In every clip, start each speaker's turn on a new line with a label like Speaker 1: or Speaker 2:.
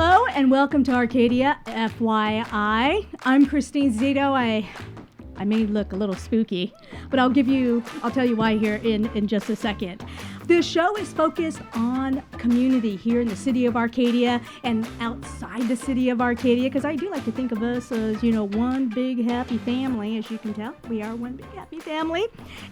Speaker 1: Hello and welcome to Arcadia, FYI. I'm Christine Zito. I may look a little spooky, but I'll tell you why here in just a second. This show is focused on community here in the city of Arcadia and outside the city of Arcadia, because I do like to think of us as, one big happy family. As you can tell, we are one big happy family.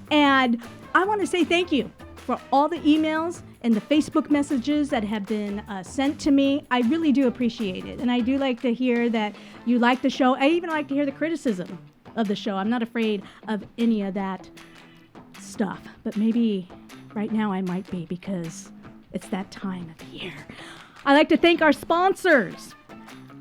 Speaker 1: And I want to say thank you for all the emails and the Facebook messages that have been sent to me. I really do appreciate it. And I do like to hear that you like the show. I even like to hear the criticism of the show. I'm not afraid of any of that stuff. But maybe right now I might be, because it's that time of the year. I'd like to thank our sponsors.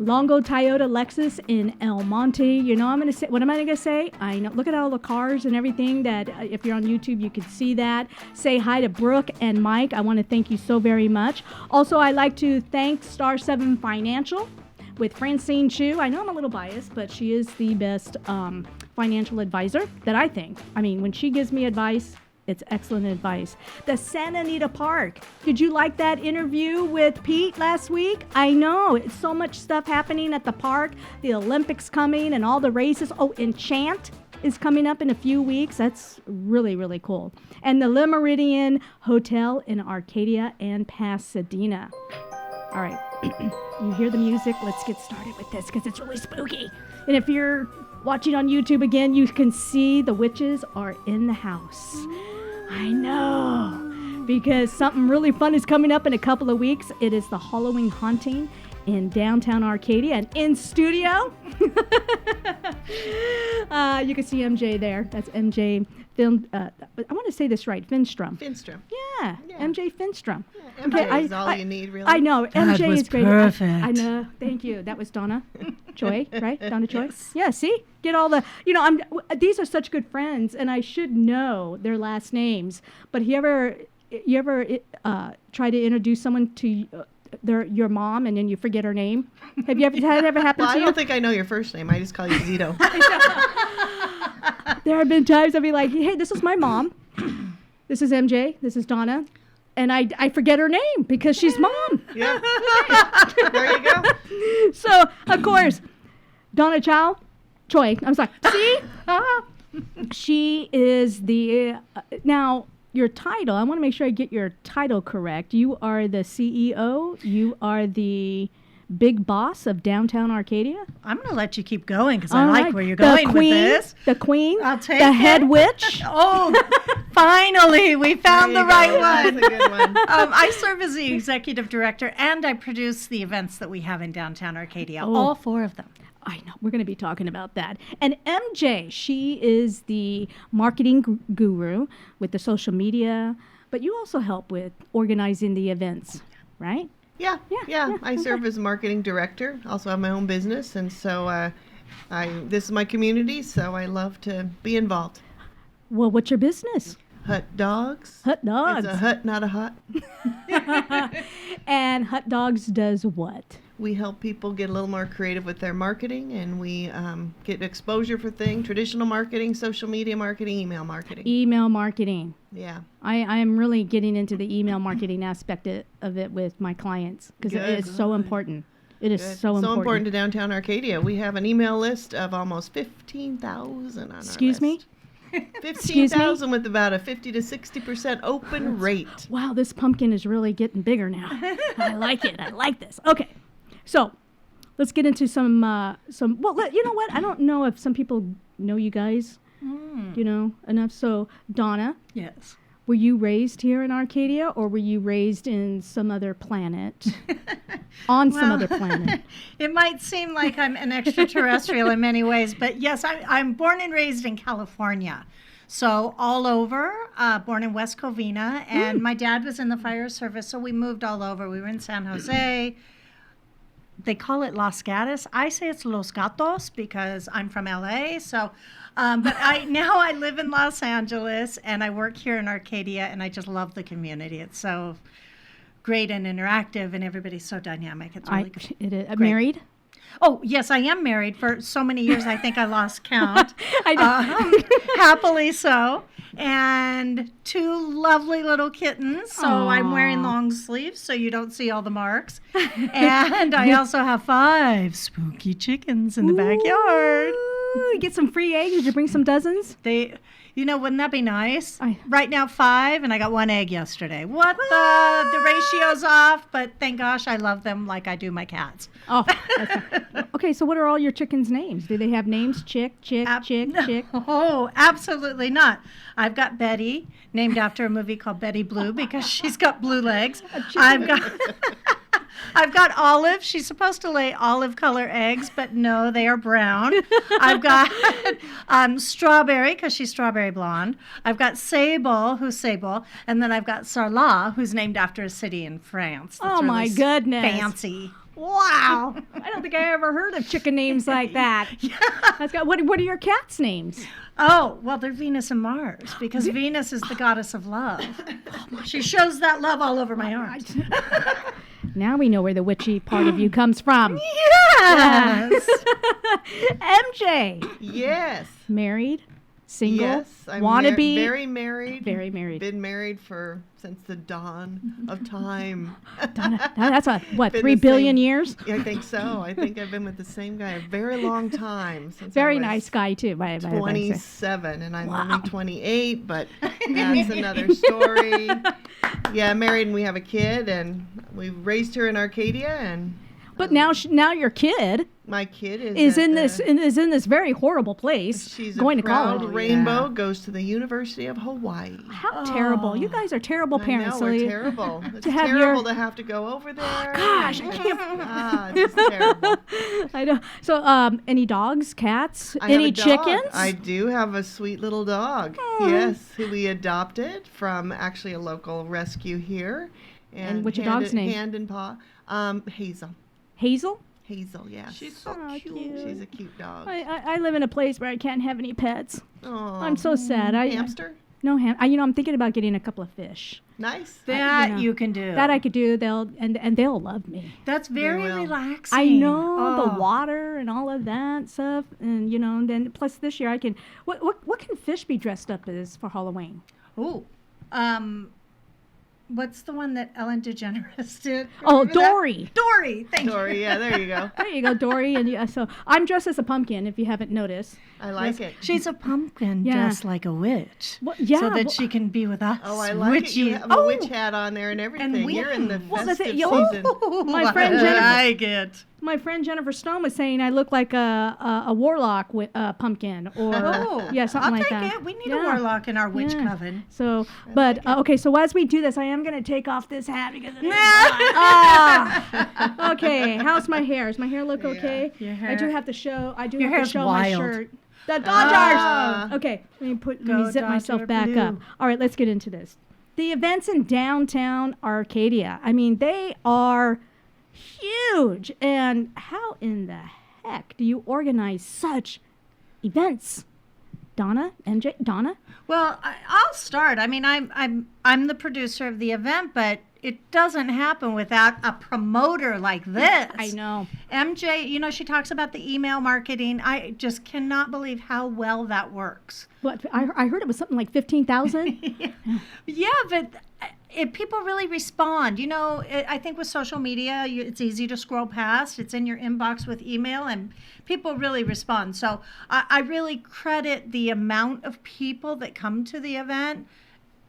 Speaker 1: Longo Toyota Lexus in El Monte. I'm going to say, what am I going to say? I know. Look at all the cars and everything that, if you're on YouTube, you can see that. Say hi to Brooke and Mike. I want to thank you so very much. Also, I'd like to thank Star 7 Financial with Francine Chu. I know I'm a little biased, but she is the best financial advisor that I think. I mean, when she gives me advice, it's excellent advice. The Santa Anita Park. Did you like that interview with Pete last week? I know. It's so much stuff happening at the park. The Olympics coming and all the races. Oh, Enchant is coming up in a few weeks. That's really, really cool. And the Le Meridien Hotel in Arcadia and Pasadena. All right. You hear the music? Let's get started with this, because it's really spooky. And if you're watching on YouTube again, you can see the witches are in the house. I know, because something really fun is coming up in a couple of weeks. It is the Halloween Haunting in downtown Arcadia, and in studio, you can see MJ there. That's MJ Film. I want to say this right, Finstrom. Yeah, MJ Finstrom.
Speaker 2: Yeah, MJ is all you need, really.
Speaker 1: I know.
Speaker 3: That
Speaker 1: MJ
Speaker 3: was
Speaker 1: is great.
Speaker 3: perfect.
Speaker 1: I know. Thank you. That was Donna Choi, right? Donna Choi.
Speaker 3: Yes.
Speaker 1: Yeah. See, get all the. These are such good friends, and I should know their last names. But you ever try to introduce someone to your mom and then you forget her name? Have you ever had that ever happen to you?
Speaker 2: I don't think I know your first name. I just call you Zito.
Speaker 1: There have been times I'll be like, hey, this is my mom. This is MJ. This is Donna. And I forget her name because she's mom.
Speaker 2: Yeah. There you go.
Speaker 1: So, of course, Donna Choi. I was like, see? She is the, now, your title, I want to make sure I get your title correct. You are the CEO. You are the big boss of downtown Arcadia.
Speaker 3: I'm going to let you keep going, because I like where you're going with this.
Speaker 1: The queen.
Speaker 3: I'll take
Speaker 1: the
Speaker 3: it.
Speaker 1: head witch.
Speaker 3: Oh, finally, we found the right one.
Speaker 2: That's a good one.
Speaker 3: I serve as the executive director, and I produce the events that we have in downtown Arcadia, all 4 of them.
Speaker 1: I know. We're going to be talking about that. And MJ, she is the marketing guru with the social media, but you also help with organizing the events, right?
Speaker 2: Yeah. I serve as marketing director. Also have my own business, and so this is my community, so I love to be involved.
Speaker 1: Well, what's your business?
Speaker 2: Hut Dogs.
Speaker 1: Hut Dogs.
Speaker 2: It's a hut, not a hut.
Speaker 1: And Hut Dogs does what?
Speaker 2: We help people get a little more creative with their marketing, and we get exposure for things, traditional marketing, social media marketing, email marketing.
Speaker 1: Email marketing.
Speaker 2: Yeah.
Speaker 1: I am really getting into the email marketing aspect of it with my clients, because it is so important. It is so important.
Speaker 2: So important to downtown Arcadia. We have an email list of almost 15,000 on our list.
Speaker 1: Excuse me?
Speaker 2: 15,000 with about a 50 to 60% open rate.
Speaker 1: Wow, this pumpkin is really getting bigger now. I like it. I like this. Okay. So, let's get into some well, you know what? I don't know if some people know you guys, enough. So, Donna.
Speaker 3: Yes.
Speaker 1: Were you raised here in Arcadia, or were you raised in some other planet? Some other planet?
Speaker 3: It might seem like I'm an extraterrestrial in many ways, but yes, I'm born and raised in California. So all over, born in West Covina, and my dad was in the fire service, so we moved all over. We were in San Jose. They call it Los Gatos. I say it's Los Gatos because I'm from LA. So, but now I live in Los Angeles and I work here in Arcadia, and I just love the community. It's so great and interactive, and everybody's so dynamic. It's really good.
Speaker 1: It is. Married?
Speaker 3: Oh, yes, I am married for so many years, I think I lost count.
Speaker 1: I know.
Speaker 3: Happily so. And 2 lovely little kittens. So I'm wearing
Speaker 1: Aw.
Speaker 3: long sleeves so you don't see all the marks. And I also have 5 spooky chickens in the backyard.
Speaker 1: Ooh, get some free eggs. Did you bring some dozens?
Speaker 3: Wouldn't that be nice?
Speaker 1: I-
Speaker 3: Right now 5, and I got 1 egg yesterday. The ratio's off, but thank gosh I love them like I do my cats.
Speaker 1: Oh, that's fine. Okay. So, what are all your chickens' names? Do they have names? Chick.
Speaker 3: Oh, absolutely not. I've got Betty, named after a movie called Betty Blue because she's got blue legs. I've got Olive. She's supposed to lay olive color eggs, but no, they are brown. I've got Strawberry because she's strawberry blonde. I've got Sable, who's Sable, and then I've got Sarlat, who's named after a city in France. That's
Speaker 1: Oh, my
Speaker 3: really
Speaker 1: goodness.
Speaker 3: fancy.
Speaker 1: Wow. I don't think I ever heard of chicken names like that. That's got, what are your cats' names?
Speaker 3: Oh, well, they're Venus and Mars because Venus is the goddess of love. She shows that love all over my arms.
Speaker 1: Now we know where the witchy part of you comes from.
Speaker 3: Yes.
Speaker 1: MJ.
Speaker 2: Yes.
Speaker 1: Married? Single?
Speaker 2: Yes. I'm
Speaker 1: Wanna be?
Speaker 2: very married.
Speaker 1: Very married.
Speaker 2: Been married since the dawn of time.
Speaker 1: Donna, that's what,
Speaker 2: Been
Speaker 1: 3
Speaker 2: the
Speaker 1: billion
Speaker 2: same-
Speaker 1: years?
Speaker 2: Yeah, I think so. I think I've been with the same guy a very long time. Since
Speaker 1: Very
Speaker 2: I was
Speaker 1: nice guy, too. By the way.
Speaker 2: 27, and I'm
Speaker 1: Wow.
Speaker 2: only 28, but that's another story. Yeah, married, and we have a kid, and we raised her in Arcadia, and
Speaker 1: But now your kid
Speaker 2: my kid
Speaker 1: is
Speaker 2: at
Speaker 1: in
Speaker 2: the-
Speaker 1: this very horrible place,
Speaker 2: She's
Speaker 1: going
Speaker 2: a
Speaker 1: to
Speaker 2: proud
Speaker 1: college.
Speaker 2: rainbow,
Speaker 3: Yeah.
Speaker 2: goes to the University of Hawaii.
Speaker 1: How terrible! You guys are terrible parents.
Speaker 2: I
Speaker 1: so
Speaker 2: know, we're
Speaker 1: you-
Speaker 2: terrible. It's
Speaker 1: have
Speaker 2: terrible
Speaker 1: your-
Speaker 2: to have to go over there.
Speaker 1: Gosh, I
Speaker 2: and
Speaker 1: can't-
Speaker 2: it's just terrible.
Speaker 1: I know. So, any dogs, cats,
Speaker 2: I have
Speaker 1: any
Speaker 2: a dog.
Speaker 1: chickens?
Speaker 2: I do have a sweet little dog. Yes, who we adopted from actually a local rescue here.
Speaker 1: And what's your
Speaker 2: hand
Speaker 1: dog's
Speaker 2: in-
Speaker 1: name?
Speaker 2: Hand and paw. Hazel.
Speaker 1: Hazel.
Speaker 2: Hazel, yes.
Speaker 3: She's so
Speaker 1: Oh, cute.
Speaker 2: She's a cute dog.
Speaker 1: I live in a place where I can't have any pets.
Speaker 2: Aw.
Speaker 1: I'm so sad.
Speaker 2: Hamster?
Speaker 1: No ham. I'm thinking about getting a couple of fish.
Speaker 2: Nice.
Speaker 3: That
Speaker 1: you know,
Speaker 3: you can do.
Speaker 1: That I could do. They'll love me.
Speaker 3: That's very
Speaker 2: will.
Speaker 3: relaxing.
Speaker 1: I know the
Speaker 3: Oh.
Speaker 1: water and all of that stuff, and and then plus this year I can. What can fish be dressed up as for Halloween?
Speaker 3: Oh, what's the one that Ellen DeGeneres did?
Speaker 1: Oh,
Speaker 3: Remember that?
Speaker 1: Dory.
Speaker 3: Dory. Thank
Speaker 2: Dory, yeah, there you go.
Speaker 1: There you go, Dory. And so I'm dressed as a pumpkin. If you haven't noticed.
Speaker 2: I like it.
Speaker 3: She's a pumpkin
Speaker 1: Yeah.
Speaker 3: dressed like a witch.
Speaker 1: Well, yeah,
Speaker 3: So that
Speaker 1: well-
Speaker 3: she can be with us.
Speaker 2: Oh, I like it. You
Speaker 3: witchy.
Speaker 2: have a witch hat on there and everything.
Speaker 3: we-
Speaker 2: You're in the
Speaker 1: Well, that's
Speaker 2: festive
Speaker 1: it.
Speaker 2: season.
Speaker 1: My friend
Speaker 3: I
Speaker 1: Jennifer-
Speaker 3: like it.
Speaker 1: My friend Jennifer Stone was saying I look like a warlock with a pumpkin, or
Speaker 3: Oh,
Speaker 1: yeah, something
Speaker 3: I'll
Speaker 1: like
Speaker 3: take
Speaker 1: that.
Speaker 3: it. We need
Speaker 1: Yeah.
Speaker 3: a warlock in our witch
Speaker 1: Yeah.
Speaker 3: coven.
Speaker 1: So, but okay. So as we do this, I am going to take off this hat because it is okay. How's my hair? Does my hair look okay?
Speaker 3: Your
Speaker 1: I do
Speaker 3: hair-
Speaker 1: have to show. I do
Speaker 3: Your
Speaker 1: have to
Speaker 3: hair's
Speaker 1: show my
Speaker 3: wild.
Speaker 1: shirt. The Dodgers.
Speaker 2: Ah.
Speaker 1: Okay. Let me let
Speaker 3: Go
Speaker 1: me zip myself
Speaker 3: Dodger
Speaker 1: back
Speaker 3: Blue.
Speaker 1: up. All right. Let's get into this. The events in downtown Arcadia. I mean, they are huge. And how in the heck do you organize such events? Donna, MJ, Donna?
Speaker 3: Well, I'll start. I mean, I'm the producer of the event, but it doesn't happen without a promoter like this.
Speaker 1: I know.
Speaker 3: MJ, she talks about the email marketing. I just cannot believe how well that works.
Speaker 1: What I heard it was something like 15,000.
Speaker 3: Yeah, but if people really respond, I think with social media, it's easy to scroll past. It's in your inbox with email, and people really respond. So I really credit the amount of people that come to the event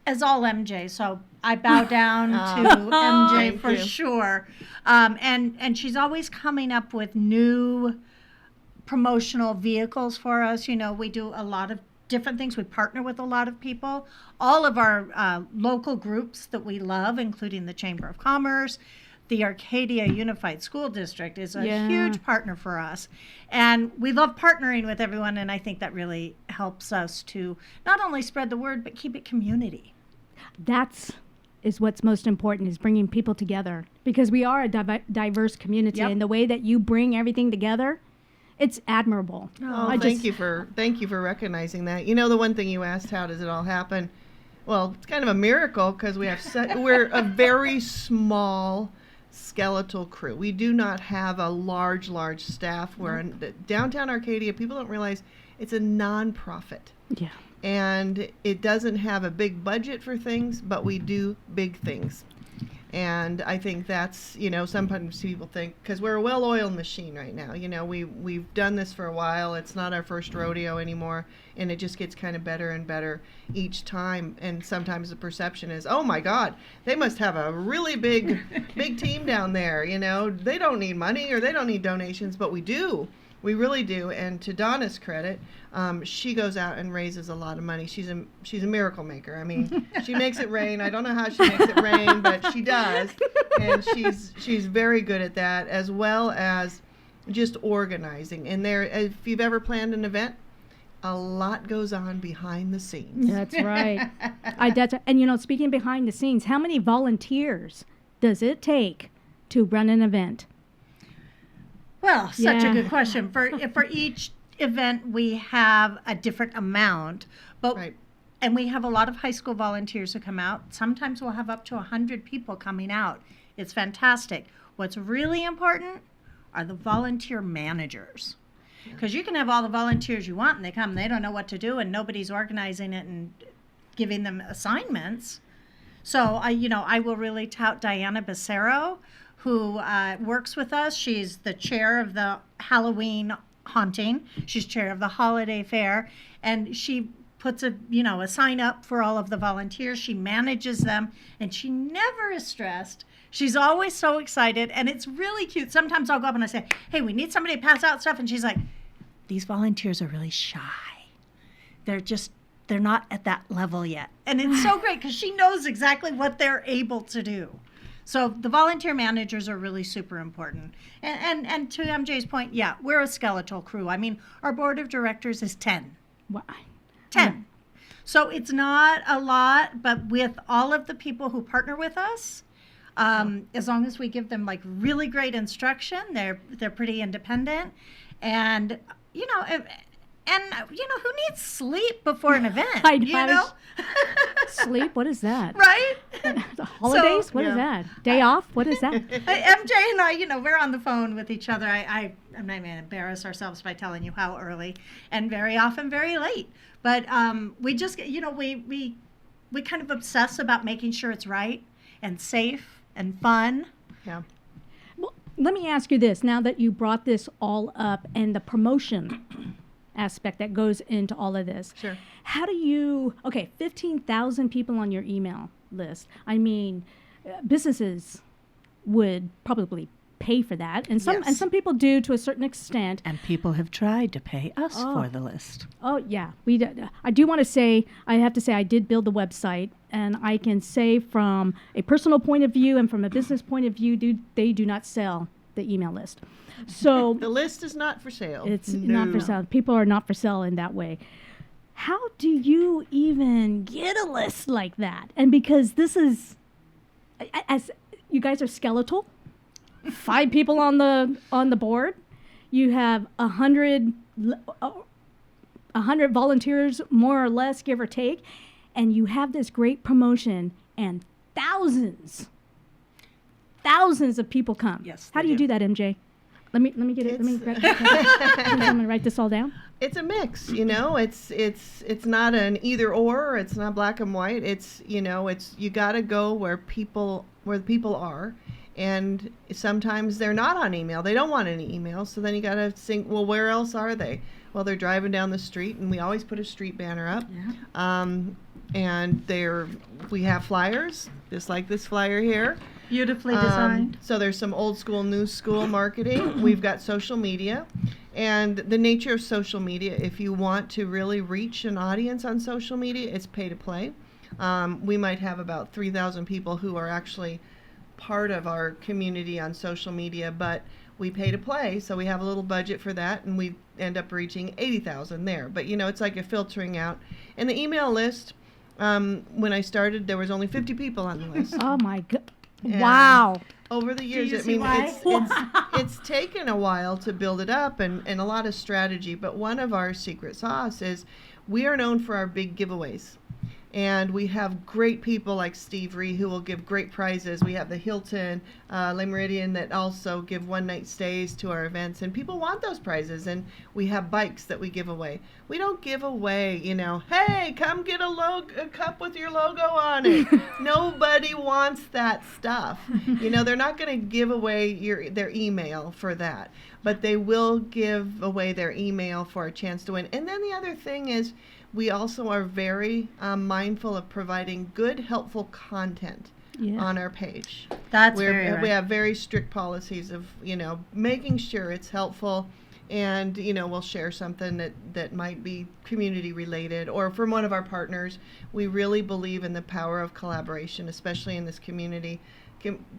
Speaker 3: as all MJ. So I bow down to MJ
Speaker 2: Thank
Speaker 3: for
Speaker 2: you.
Speaker 3: sure. And she's always coming up with new promotional vehicles for us. We do a lot of different things. We partner with a lot of people. All of our local groups that we love, including the Chamber of Commerce, the Arcadia Unified School District is a
Speaker 1: Yeah.
Speaker 3: huge partner for us. And we love partnering with everyone, and I think that really helps us to not only spread the word, but keep it community.
Speaker 1: That's is what's most important, is bringing people together, because we are a diverse community,
Speaker 3: Yep.
Speaker 1: and the way that you bring everything together, it's admirable.
Speaker 2: Oh, thank you for recognizing that. The one thing you asked, how does it all happen? Well, it's kind of a miracle because we have we're a very small skeletal crew. We do not have a large staff. We're in downtown Arcadia. People don't realize it's a nonprofit.
Speaker 1: Yeah.
Speaker 2: And it doesn't have a big budget for things, but we do big things. And I think that's, sometimes people think, because we're a well-oiled machine right now, we've done this for a while. It's not our first rodeo anymore, and it just gets kind of better and better each time. And sometimes the perception is, oh my God, they must have a really big team down there. They don't need money or they don't need donations, but we do. We really do. And to Donna's credit, she goes out and raises a lot of money. She's a miracle maker. I mean, she makes it rain. I don't know how she makes it rain, but she does. And she's very good at that, as well as just organizing. And if you've ever planned an event, a lot goes on behind the scenes.
Speaker 1: That's right. And speaking behind the scenes, how many volunteers does it take to run an event?
Speaker 3: Well, such a good question. For each event, we have a different amount, but
Speaker 2: Right.
Speaker 3: and we have a lot of high school volunteers who come out. Sometimes we'll have up to 100 people coming out. It's fantastic. What's really important are the volunteer managers, because you can have all the volunteers you want, and they come, they don't know what to do, and nobody's organizing it and giving them assignments. So I will really tout Diana Becerro, who works with us. She's the chair of the Halloween haunting. She's chair of the holiday fair, and she puts a sign up for all of the volunteers. She manages them, and she never is stressed. She's always so excited, and it's really cute. Sometimes I'll go up and I say, hey, we need somebody to pass out stuff, and she's like, these volunteers are really shy. They're not at that level yet. And it's so great because she knows exactly what they're able to do. So the volunteer managers are really super important. And to MJ's point, yeah, we're a skeletal crew. I mean, our board of directors is 10.
Speaker 1: Wow.
Speaker 3: 10. So it's not a lot, but with all of the people who partner with us, as long as we give them like really great instruction, they're pretty independent. And, who needs sleep before an event?
Speaker 1: I know. Sleep? What is that?
Speaker 3: Right?
Speaker 1: The holidays? What is that? Day off? What is that?
Speaker 3: MJ and I, we're on the phone with each other. I'm not going to embarrass ourselves by telling you how early, and very often very late. But we just, we kind of obsess about making sure it's right and safe and fun.
Speaker 2: Yeah.
Speaker 1: Well, let me ask you this. Now that you brought this all up and the promotion aspect that goes into all of this.
Speaker 2: Sure.
Speaker 1: How do you, 15,000 people on your email list. I mean, businesses would probably pay for that. And some people do to a certain extent.
Speaker 3: And people have tried to pay us for the list.
Speaker 1: Oh, yeah. I do want to say, I have to say, I did build the website. And I can say from a personal point of view and from a business point of view, they do not sell the email list. So
Speaker 2: the list is not for sale.
Speaker 1: It's not for sale. People are not for sale in that way. How do you even get a list like that? And because this is, as you guys are skeletal, 5 people on the board, you have 100 volunteers, more or less, give or take, and you have this great promotion, and thousands of people come.
Speaker 3: Yes.
Speaker 1: How do you do that, MJ? Let me get it. I'm gonna write this all down.
Speaker 2: It's a mix, It's not an either or. It's not black and white. It's you got to go where the people are, and sometimes they're not on email. They don't want any email. So then you got to think, well, where else are they? Well, they're driving down the street, and we always put a street banner up. Yeah. And we have flyers, just like this flyer here.
Speaker 3: Beautifully designed.
Speaker 2: So there's some old school, new school marketing. We've got social media. And the nature of social media, if you want to really reach an audience on social media, it's pay to play. We might have about 3,000 people who are actually part of our community on social media, but we pay to play, so we have a little budget for that, and we end up reaching 80,000 there. But, it's like a filtering out. And the email list, when I started, there was only 50 people on the list.
Speaker 1: Oh, my God.
Speaker 2: And
Speaker 1: wow.
Speaker 2: Over the years, it's taken a while to build it up and a lot of strategy. But one of our secret sauce is we are known for our big giveaways. And we have great people like Steve Ree who will give great prizes. We have the Hilton, Le Meridian that also give one-night stays to our events, and people want those prizes. And we have bikes that we give away. We don't give away, hey, come get a cup with your logo on it. Nobody wants that stuff. They're not going to give away their email for that, but they will give away their email for a chance to win. And then the other thing is, we also are very mindful of providing good, helpful content on our page.
Speaker 3: That's very right.
Speaker 2: We have very strict policies of, making sure it's helpful, and, we'll share something that might be community related or from one of our partners. We really believe in the power of collaboration, especially in this community.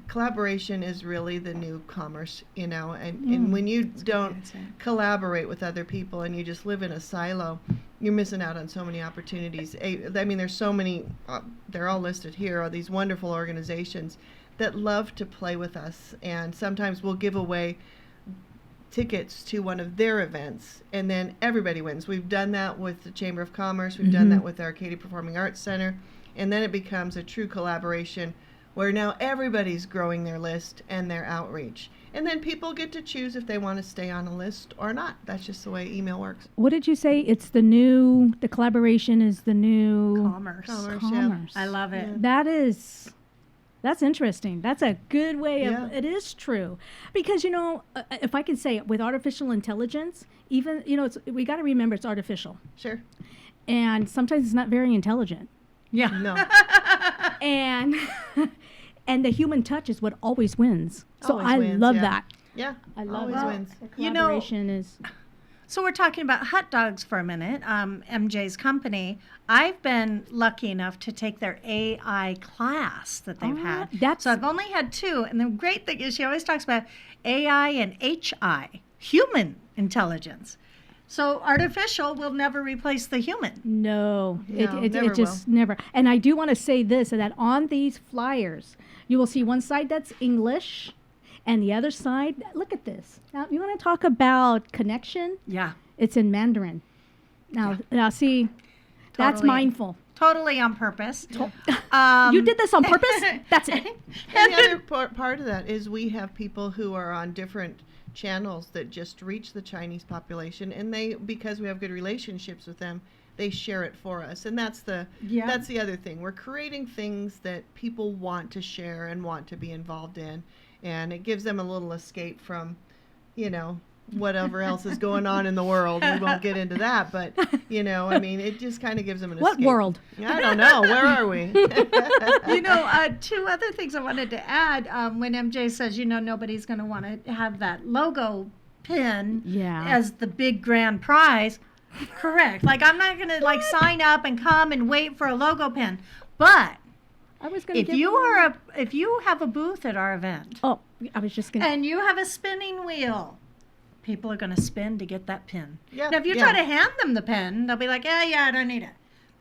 Speaker 2: Collaboration is really the new commerce, and when you don't collaborate with other people and you just live in a silo, you're missing out on so many opportunities. I mean, there's so many, they're all listed here, are these wonderful organizations that love to play with us, and sometimes we'll give away tickets to one of their events, and then everybody wins. We've done that with the Chamber of Commerce, we've done that with the Arcadia Performing Arts Center, and then it becomes a true collaboration where now everybody's growing their list and their outreach. And then people get to choose if they want to stay on a list or not. That's just the way email works.
Speaker 1: What did you say? The collaboration is the new
Speaker 3: Commerce.
Speaker 1: Commerce.
Speaker 3: I love it.
Speaker 1: Yeah. That's interesting. That's a good way of,
Speaker 2: Yeah.
Speaker 1: it is true. Because, if I can say it, with artificial intelligence, even, we got to remember it's artificial.
Speaker 2: Sure.
Speaker 1: And sometimes it's not very intelligent.
Speaker 3: Yeah.
Speaker 2: No.
Speaker 1: And and the human touch is what always wins. So
Speaker 2: Always
Speaker 1: I
Speaker 2: wins,
Speaker 1: love
Speaker 2: yeah.
Speaker 1: that.
Speaker 2: Yeah.
Speaker 1: I love
Speaker 2: Always
Speaker 1: that.
Speaker 2: wins.
Speaker 1: The
Speaker 3: You know-
Speaker 1: collaboration is.
Speaker 3: So we're talking about hot dogs for a minute. MJ's company. I've been lucky enough to take their AI class that they've had. So I've only had 2, and the great thing is she always talks about AI and HI, human intelligence. So artificial will never replace the human.
Speaker 1: No,
Speaker 2: No,
Speaker 1: it
Speaker 2: never
Speaker 1: just never. And I do want to say this, that on these flyers, you will see one side that's English and the other side, look at this. Now, you want to talk about connection?
Speaker 3: Yeah.
Speaker 1: It's in Mandarin. Now see, that's
Speaker 3: Totally.
Speaker 1: mindful.
Speaker 3: Totally on purpose.
Speaker 1: You did this on purpose? That's it.
Speaker 2: And the other part of that is we have people who are on different channels that just reach the Chinese population, and because we have good relationships with them, they share it for us. And that's the other thing. We're creating things that people want to share and want to be involved in, and it gives them a little escape from, whatever else is going on in the world. We won't get into that, but it just kind of gives them an
Speaker 1: What
Speaker 2: escape.
Speaker 1: world?
Speaker 2: I don't know. Where are we?
Speaker 3: 2 other things I wanted to add. When MJ says, nobody's going to want to have that logo pin as the big grand prize. Correct. Like, I'm not going to sign up and come and wait for a logo pin. But
Speaker 1: I was going to
Speaker 3: if you have a booth at our event,
Speaker 1: I was just going to.
Speaker 3: and you have a spinning wheel, people are going to spin to get that pin.
Speaker 2: Yeah,
Speaker 3: Now, if you try to hand them the pin, they'll be like, I don't need it.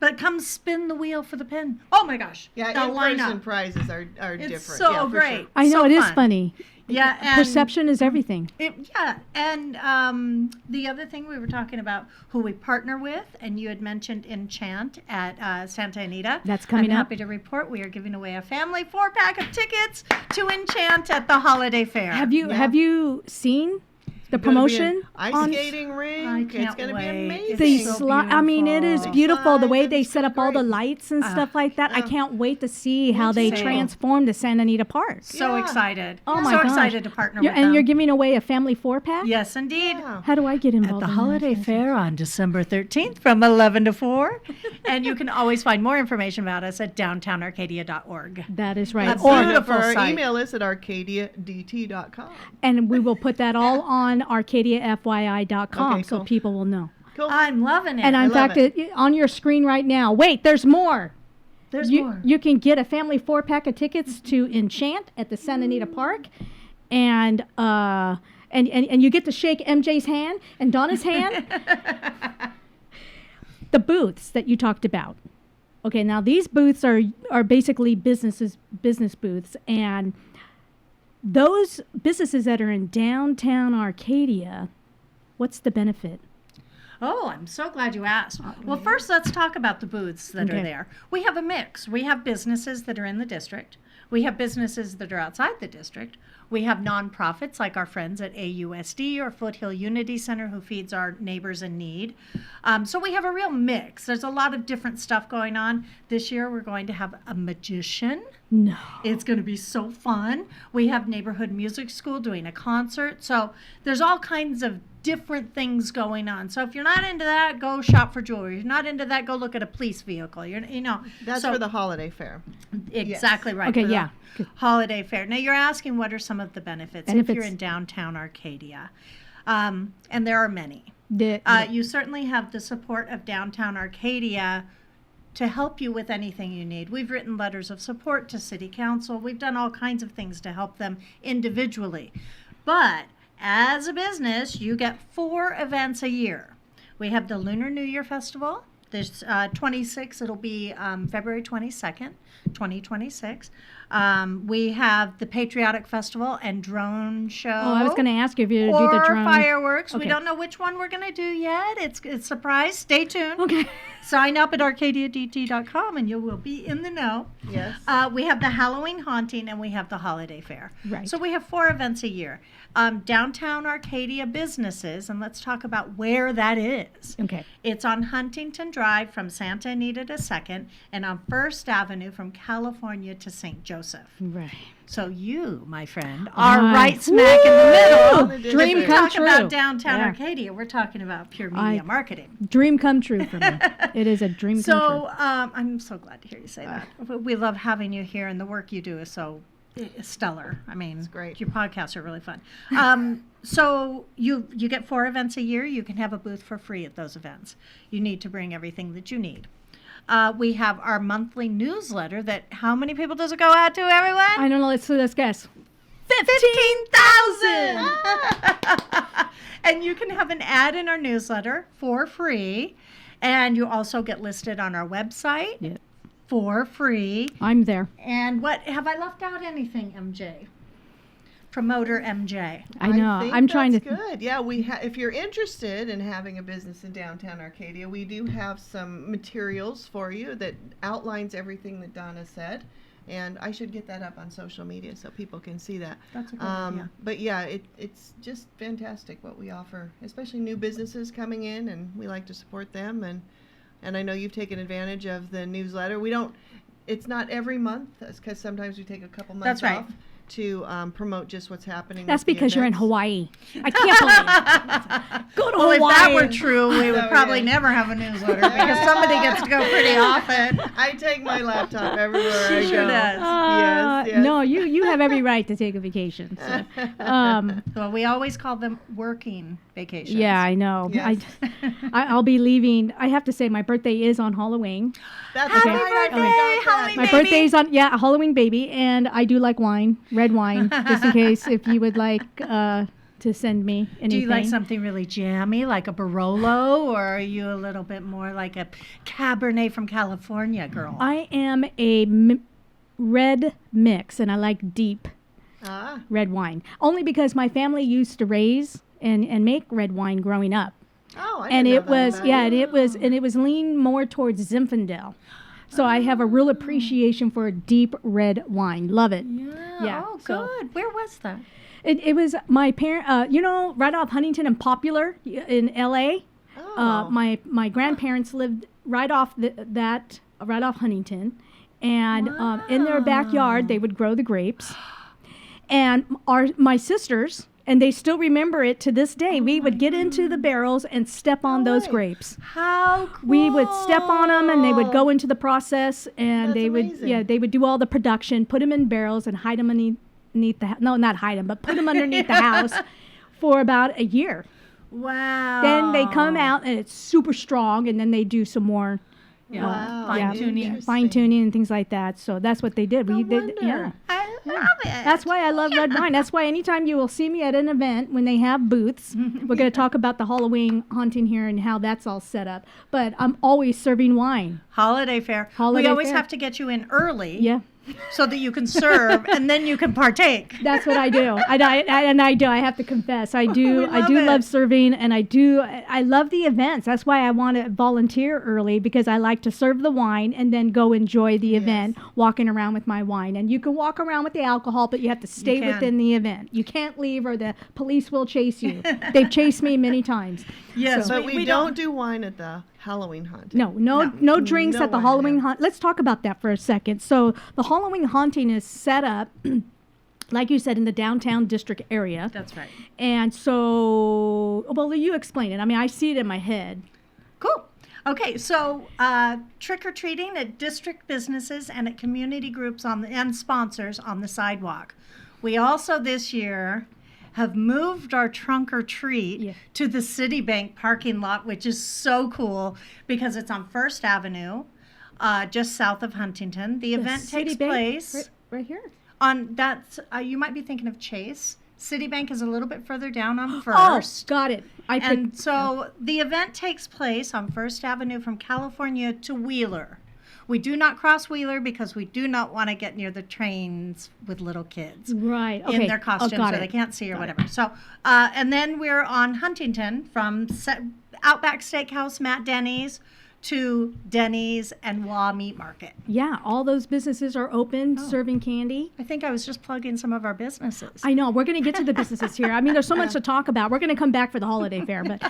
Speaker 3: But come spin the wheel for the pin. Oh my gosh.
Speaker 2: Yeah,
Speaker 3: they'll line
Speaker 2: in-person
Speaker 3: up.
Speaker 2: prizes are
Speaker 3: It's
Speaker 2: different.
Speaker 3: so
Speaker 2: Yeah, for
Speaker 3: great.
Speaker 2: sure.
Speaker 1: I know,
Speaker 3: So
Speaker 1: it is
Speaker 3: fun.
Speaker 1: funny.
Speaker 3: Yeah, and
Speaker 1: Perception is everything.
Speaker 3: And the other thing we were talking about, who we partner with, and you had mentioned Enchant at Santa Anita.
Speaker 1: That's coming
Speaker 3: I'm
Speaker 1: up.
Speaker 3: happy to report we are giving away a family 4-pack of tickets to Enchant at the holiday fair.
Speaker 1: Have you seen the
Speaker 2: Gonna be
Speaker 1: promotion
Speaker 2: an ice skating rink.
Speaker 3: I
Speaker 2: It's
Speaker 3: can't
Speaker 2: going to be
Speaker 3: wait.
Speaker 2: amazing.
Speaker 1: The
Speaker 3: It's so
Speaker 1: I mean, it is
Speaker 3: beautiful.
Speaker 1: beautiful. The way
Speaker 2: Slides,
Speaker 1: they
Speaker 2: it's
Speaker 1: set up all the
Speaker 2: great.
Speaker 1: lights and stuff like that. I
Speaker 2: Oh.
Speaker 1: can't wait to see how they
Speaker 3: too.
Speaker 1: transform the Santa Anita Park.
Speaker 3: So
Speaker 2: Yeah.
Speaker 3: excited.
Speaker 1: Oh my
Speaker 3: so
Speaker 1: gosh.
Speaker 3: excited to partner
Speaker 1: You're-
Speaker 3: with
Speaker 1: and
Speaker 3: them.
Speaker 1: you're giving away a family 4-pack?
Speaker 3: Yes, indeed.
Speaker 2: Yeah.
Speaker 1: How do I get
Speaker 3: At
Speaker 1: involved
Speaker 3: the
Speaker 1: in
Speaker 3: holiday
Speaker 1: that?
Speaker 3: fair on December 13th from 11 to 4. And you can always find more information about us at downtownarcadia.org.
Speaker 1: That is right.
Speaker 3: That's
Speaker 1: Or,
Speaker 2: Sign up
Speaker 3: beautiful
Speaker 2: for our
Speaker 3: site.
Speaker 2: email us at arcadiadt.com.
Speaker 1: and we will put that all on arcadiafyi.com
Speaker 2: Okay,
Speaker 1: so
Speaker 2: cool.
Speaker 1: people will know.
Speaker 2: Cool.
Speaker 3: I'm loving it.
Speaker 1: And in
Speaker 2: love
Speaker 1: fact, on your screen right now, wait, there's more.
Speaker 3: There's
Speaker 1: you,
Speaker 3: more.
Speaker 1: You can get a family 4-pack of tickets to Enchant at the Santa Anita Park, and you get to shake MJ's hand and Donna's hand. The booths that you talked about. Okay, now these booths are basically business booths, and those businesses that are in downtown Arcadia, what's the benefit?
Speaker 3: Oh, I'm so glad you asked. Well, first, let's talk about the booths that are there. We have a mix. We have businesses that are in the district. We have businesses that are outside the district. We have nonprofits like our friends at AUSD or Foothill Unity Center who feeds our neighbors in need. So we have a real mix. There's a lot of different stuff going on. This year we're going to have a magician.
Speaker 1: No.
Speaker 3: It's going to be so fun. We have Neighborhood Music School doing a concert. So there's all kinds of different things going on. So if you're not into that, go shop for jewelry. If you're not into that, go look at a police vehicle.
Speaker 2: That's for the holiday fair.
Speaker 3: Exactly right.
Speaker 1: Okay,
Speaker 3: for the
Speaker 1: yeah.
Speaker 3: Holiday fair. Now you're asking what are some of the benefits if you're in downtown Arcadia. And there are many. You certainly have the support of downtown Arcadia to help you with anything you need. We've written letters of support to City Council. We've done all kinds of things to help them individually. But as a business, you get 4 events a year. We have the Lunar New Year Festival. There's 26. It'll be February 22nd, 2026. We have the Patriotic Festival and drone show.
Speaker 1: Oh, I was going to ask you if you do the
Speaker 3: or
Speaker 1: drone.
Speaker 3: fireworks.
Speaker 1: Okay.
Speaker 3: We don't know which one we're going to do yet. It's a surprise. Stay tuned.
Speaker 1: Okay.
Speaker 3: Sign up at arcadiadt.com and you will be in the know.
Speaker 2: Yes.
Speaker 3: We have the Halloween haunting and we have the holiday fair.
Speaker 1: Right.
Speaker 3: So we have 4 events a year. Downtown Arcadia businesses, and let's talk about where that is.
Speaker 1: Okay.
Speaker 3: It's on Huntington Drive from Santa Anita to 2nd and on First Avenue from California to St. Joseph.
Speaker 1: Right.
Speaker 3: So you, my friend, are right smack in the middle.
Speaker 1: Dream
Speaker 3: If we
Speaker 1: come
Speaker 3: talk
Speaker 1: true.
Speaker 3: about downtown
Speaker 1: Yeah.
Speaker 3: Arcadia, we're talking about pure media marketing.
Speaker 1: Dream come true for me. It is a dream come
Speaker 3: So
Speaker 1: true.
Speaker 3: I'm so glad to hear you say that. We love having you here, and the work you do is so stellar. I mean, it's
Speaker 2: great.
Speaker 3: Your podcasts are really fun. So you get 4 events a year. You can have a booth for free at those events. You need to bring everything that you need. We have our monthly newsletter that, how many people does it go out to, everyone?
Speaker 1: I don't know. Let's guess.
Speaker 3: 15,000! And you can have an ad in our newsletter for free. And you also get listed on our website
Speaker 1: Yeah.
Speaker 3: for free.
Speaker 1: I'm there.
Speaker 3: And what, have I left out anything, MJ? Promoter MJ.
Speaker 1: I know.
Speaker 2: think
Speaker 1: I'm trying to.
Speaker 2: that's good. Yeah, if you're interested in having a business in downtown Arcadia, we do have some materials for you that outlines everything that Donna said. And I should get that up on social media so people can see that.
Speaker 3: That's a good idea.
Speaker 2: But yeah, it's just fantastic what we offer, especially new businesses coming in, and we like to support them. And I know you've taken advantage of the newsletter. It's not every month, because sometimes we take a couple months
Speaker 3: That's right.
Speaker 2: off to promote just what's happening.
Speaker 1: That's
Speaker 2: with the
Speaker 1: because you're in
Speaker 2: events.
Speaker 1: Hawaii. I can't believe it. Go to
Speaker 3: Well,
Speaker 1: Hawaii.
Speaker 3: if that were true, we would
Speaker 2: So,
Speaker 3: probably
Speaker 2: yeah.
Speaker 3: never have a newsletter because somebody gets to go pretty often.
Speaker 2: I take my laptop everywhere I
Speaker 3: She sure
Speaker 2: go.
Speaker 3: does.
Speaker 2: Yes.
Speaker 1: No, you have every right to take a vacation. So.
Speaker 3: Well, we always call them working vacations.
Speaker 1: Yeah, I know.
Speaker 2: Yes.
Speaker 1: I'll be leaving. I have to say, my birthday is on Halloween.
Speaker 2: That's
Speaker 3: Happy
Speaker 2: right. I
Speaker 3: birthday,
Speaker 2: forgot that.
Speaker 3: Halloween
Speaker 1: My
Speaker 3: baby.
Speaker 1: birthday's on, a Halloween baby, and I do like wine, red wine, just in case if you would like to send me anything.
Speaker 3: Do you like something really jammy, like a Barolo, or are you a little bit more like a Cabernet from California girl?
Speaker 1: I am a red mix, and I like deep
Speaker 2: Ah,
Speaker 1: red wine. Only because my family used to raise and make red wine growing up.
Speaker 2: oh, I
Speaker 1: And
Speaker 2: didn't
Speaker 1: it
Speaker 2: know that
Speaker 1: was
Speaker 2: about
Speaker 1: and it was leaned more towards Zinfandel. So I have a real appreciation for deep red wine. Love it. Yeah,
Speaker 3: Oh,
Speaker 1: so-
Speaker 3: good. Where was that?
Speaker 1: It was my parent, right off Huntington and Popular in L.A.
Speaker 2: Oh.
Speaker 1: My grandparents lived right off right off Huntington, and in their backyard they would grow the grapes. And my sisters, and they still remember it to this day. We would get into the barrels and step on those
Speaker 2: way.
Speaker 1: grapes.
Speaker 3: How cool.
Speaker 1: We would step on them, and they would go into the process, and
Speaker 2: That's
Speaker 1: they would
Speaker 2: amazing.
Speaker 1: they would do all the production, put them in barrels, and hide them underneath not hide them, but put them underneath the house for about a year.
Speaker 3: Wow.
Speaker 1: Then they come out, and it's super strong, and then they do some more
Speaker 2: Wow.
Speaker 3: Fine tuning.
Speaker 2: Interesting.
Speaker 1: fine tuning and things like that. So that's what they did.
Speaker 2: No
Speaker 1: We did,
Speaker 2: wonder.
Speaker 1: yeah.
Speaker 3: I love it.
Speaker 1: That's why I love red wine. That's why anytime you will see me at an event when they have booths, we're going to talk about the Halloween haunting here and how that's all set up. But I'm always serving wine.
Speaker 3: Holiday fair.
Speaker 1: Holiday
Speaker 3: we always
Speaker 1: fair.
Speaker 3: have to get you in early.
Speaker 1: Yeah.
Speaker 3: so that you can serve and then you can partake.
Speaker 1: That's what I do. I have to confess, I do. I do
Speaker 3: it.
Speaker 1: love serving, and I love the events. That's why I want to volunteer early, because I like to serve the wine and then go enjoy the event, walking around with my wine. And you can walk around with the alcohol, but you have to stay within the event. You can't leave, or the police will chase you. They've chased me many times.
Speaker 3: Yes,
Speaker 2: But we don't do wine at the Halloween hunt.
Speaker 1: No drinks
Speaker 2: No
Speaker 1: at the
Speaker 2: wine,
Speaker 1: Halloween
Speaker 2: no.
Speaker 1: hunt. Let's talk about that for a second. So the Halloween hunting is set up, like you said, in the downtown district area.
Speaker 3: That's right.
Speaker 1: And so, well, you explain it. I mean, I see it in my head.
Speaker 3: Cool. Okay, so trick-or-treating at district businesses and at community groups and sponsors on the sidewalk. We also this year have moved our trunk or treat to the Citibank parking lot, which is so cool because it's on First Avenue, just south of Huntington. The event takes place
Speaker 1: right here.
Speaker 3: on that's you might be thinking of Chase. Citibank is a little bit further down on First.
Speaker 1: Oh, got it.
Speaker 3: The event takes place on First Avenue from California to Wheeler. We do not cross Wheeler because we do not want to get near the trains with little kids.
Speaker 1: Right. Okay.
Speaker 3: In their costumes so they can't see or whatever. So, and then we're on Huntington from Outback Steakhouse, Matt Denny's, to Denny's and Waugh Meat Market.
Speaker 1: Yeah, all those businesses are open, serving candy.
Speaker 3: I think I was just plugging some of our businesses.
Speaker 1: I know. We're going to get to the businesses here. I mean, there's so much to talk about. We're going to come back for the holiday fair. But,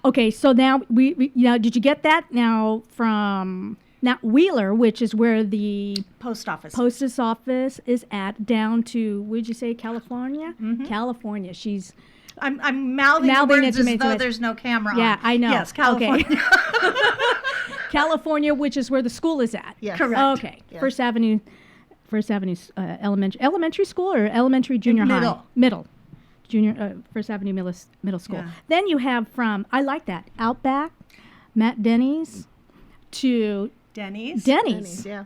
Speaker 1: okay, so now, did you get that now from... Now, Wheeler, which is where the
Speaker 3: post office
Speaker 1: is at, down to, would you say California? Mm-hmm. California.
Speaker 3: I'm mouthing the words as though there's no camera on.
Speaker 1: Yeah, I know.
Speaker 3: Yes, California.
Speaker 1: Okay. California, which is where the school is at.
Speaker 2: Yes.
Speaker 3: Correct.
Speaker 1: Okay. Yes. First Avenue elementary school or elementary junior high? Middle. Junior, First Avenue Middle School. Yeah. Then you have I like that, Outback, Matt Denny's, to... Denny's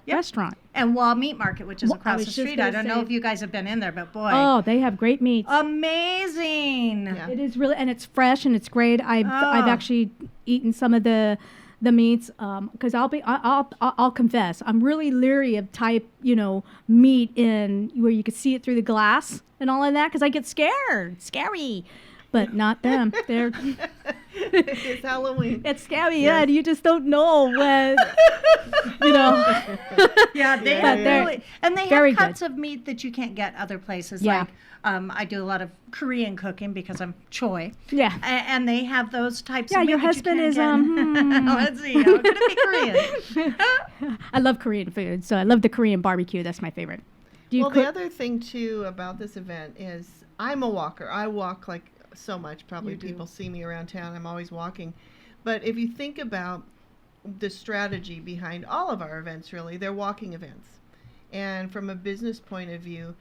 Speaker 1: restaurant.
Speaker 3: And Waugh Meat Market, which is across the street. I don't know if you guys have been in there, but boy.
Speaker 1: Oh, they have great meats.
Speaker 3: Amazing.
Speaker 1: Yeah. It is really, and it's fresh and it's great. I've actually eaten some of the meats because I'll confess, I'm really leery of type, meat in where you could see it through the glass and all of that because I get scary. But not them. They're
Speaker 2: it's Halloween.
Speaker 1: It's scary, yeah. You just don't know when,
Speaker 3: Yeah, they really, and they have cuts of meat that you can't get other places.
Speaker 1: Yeah.
Speaker 3: Like, I do a lot of Korean cooking because I'm Choi.
Speaker 1: Yeah.
Speaker 3: And they have those types
Speaker 1: of
Speaker 3: meat.
Speaker 1: Yeah, your husband is
Speaker 3: Let's see. How could it be Korean?
Speaker 1: I love Korean food, so I love the Korean barbecue. That's my favorite.
Speaker 2: The other thing too about this event is I'm a walker. I walk like so much. Probably people see me around town. I'm always walking. But if you think about the strategy behind all of our events, really, they're walking events. And from a business point of view,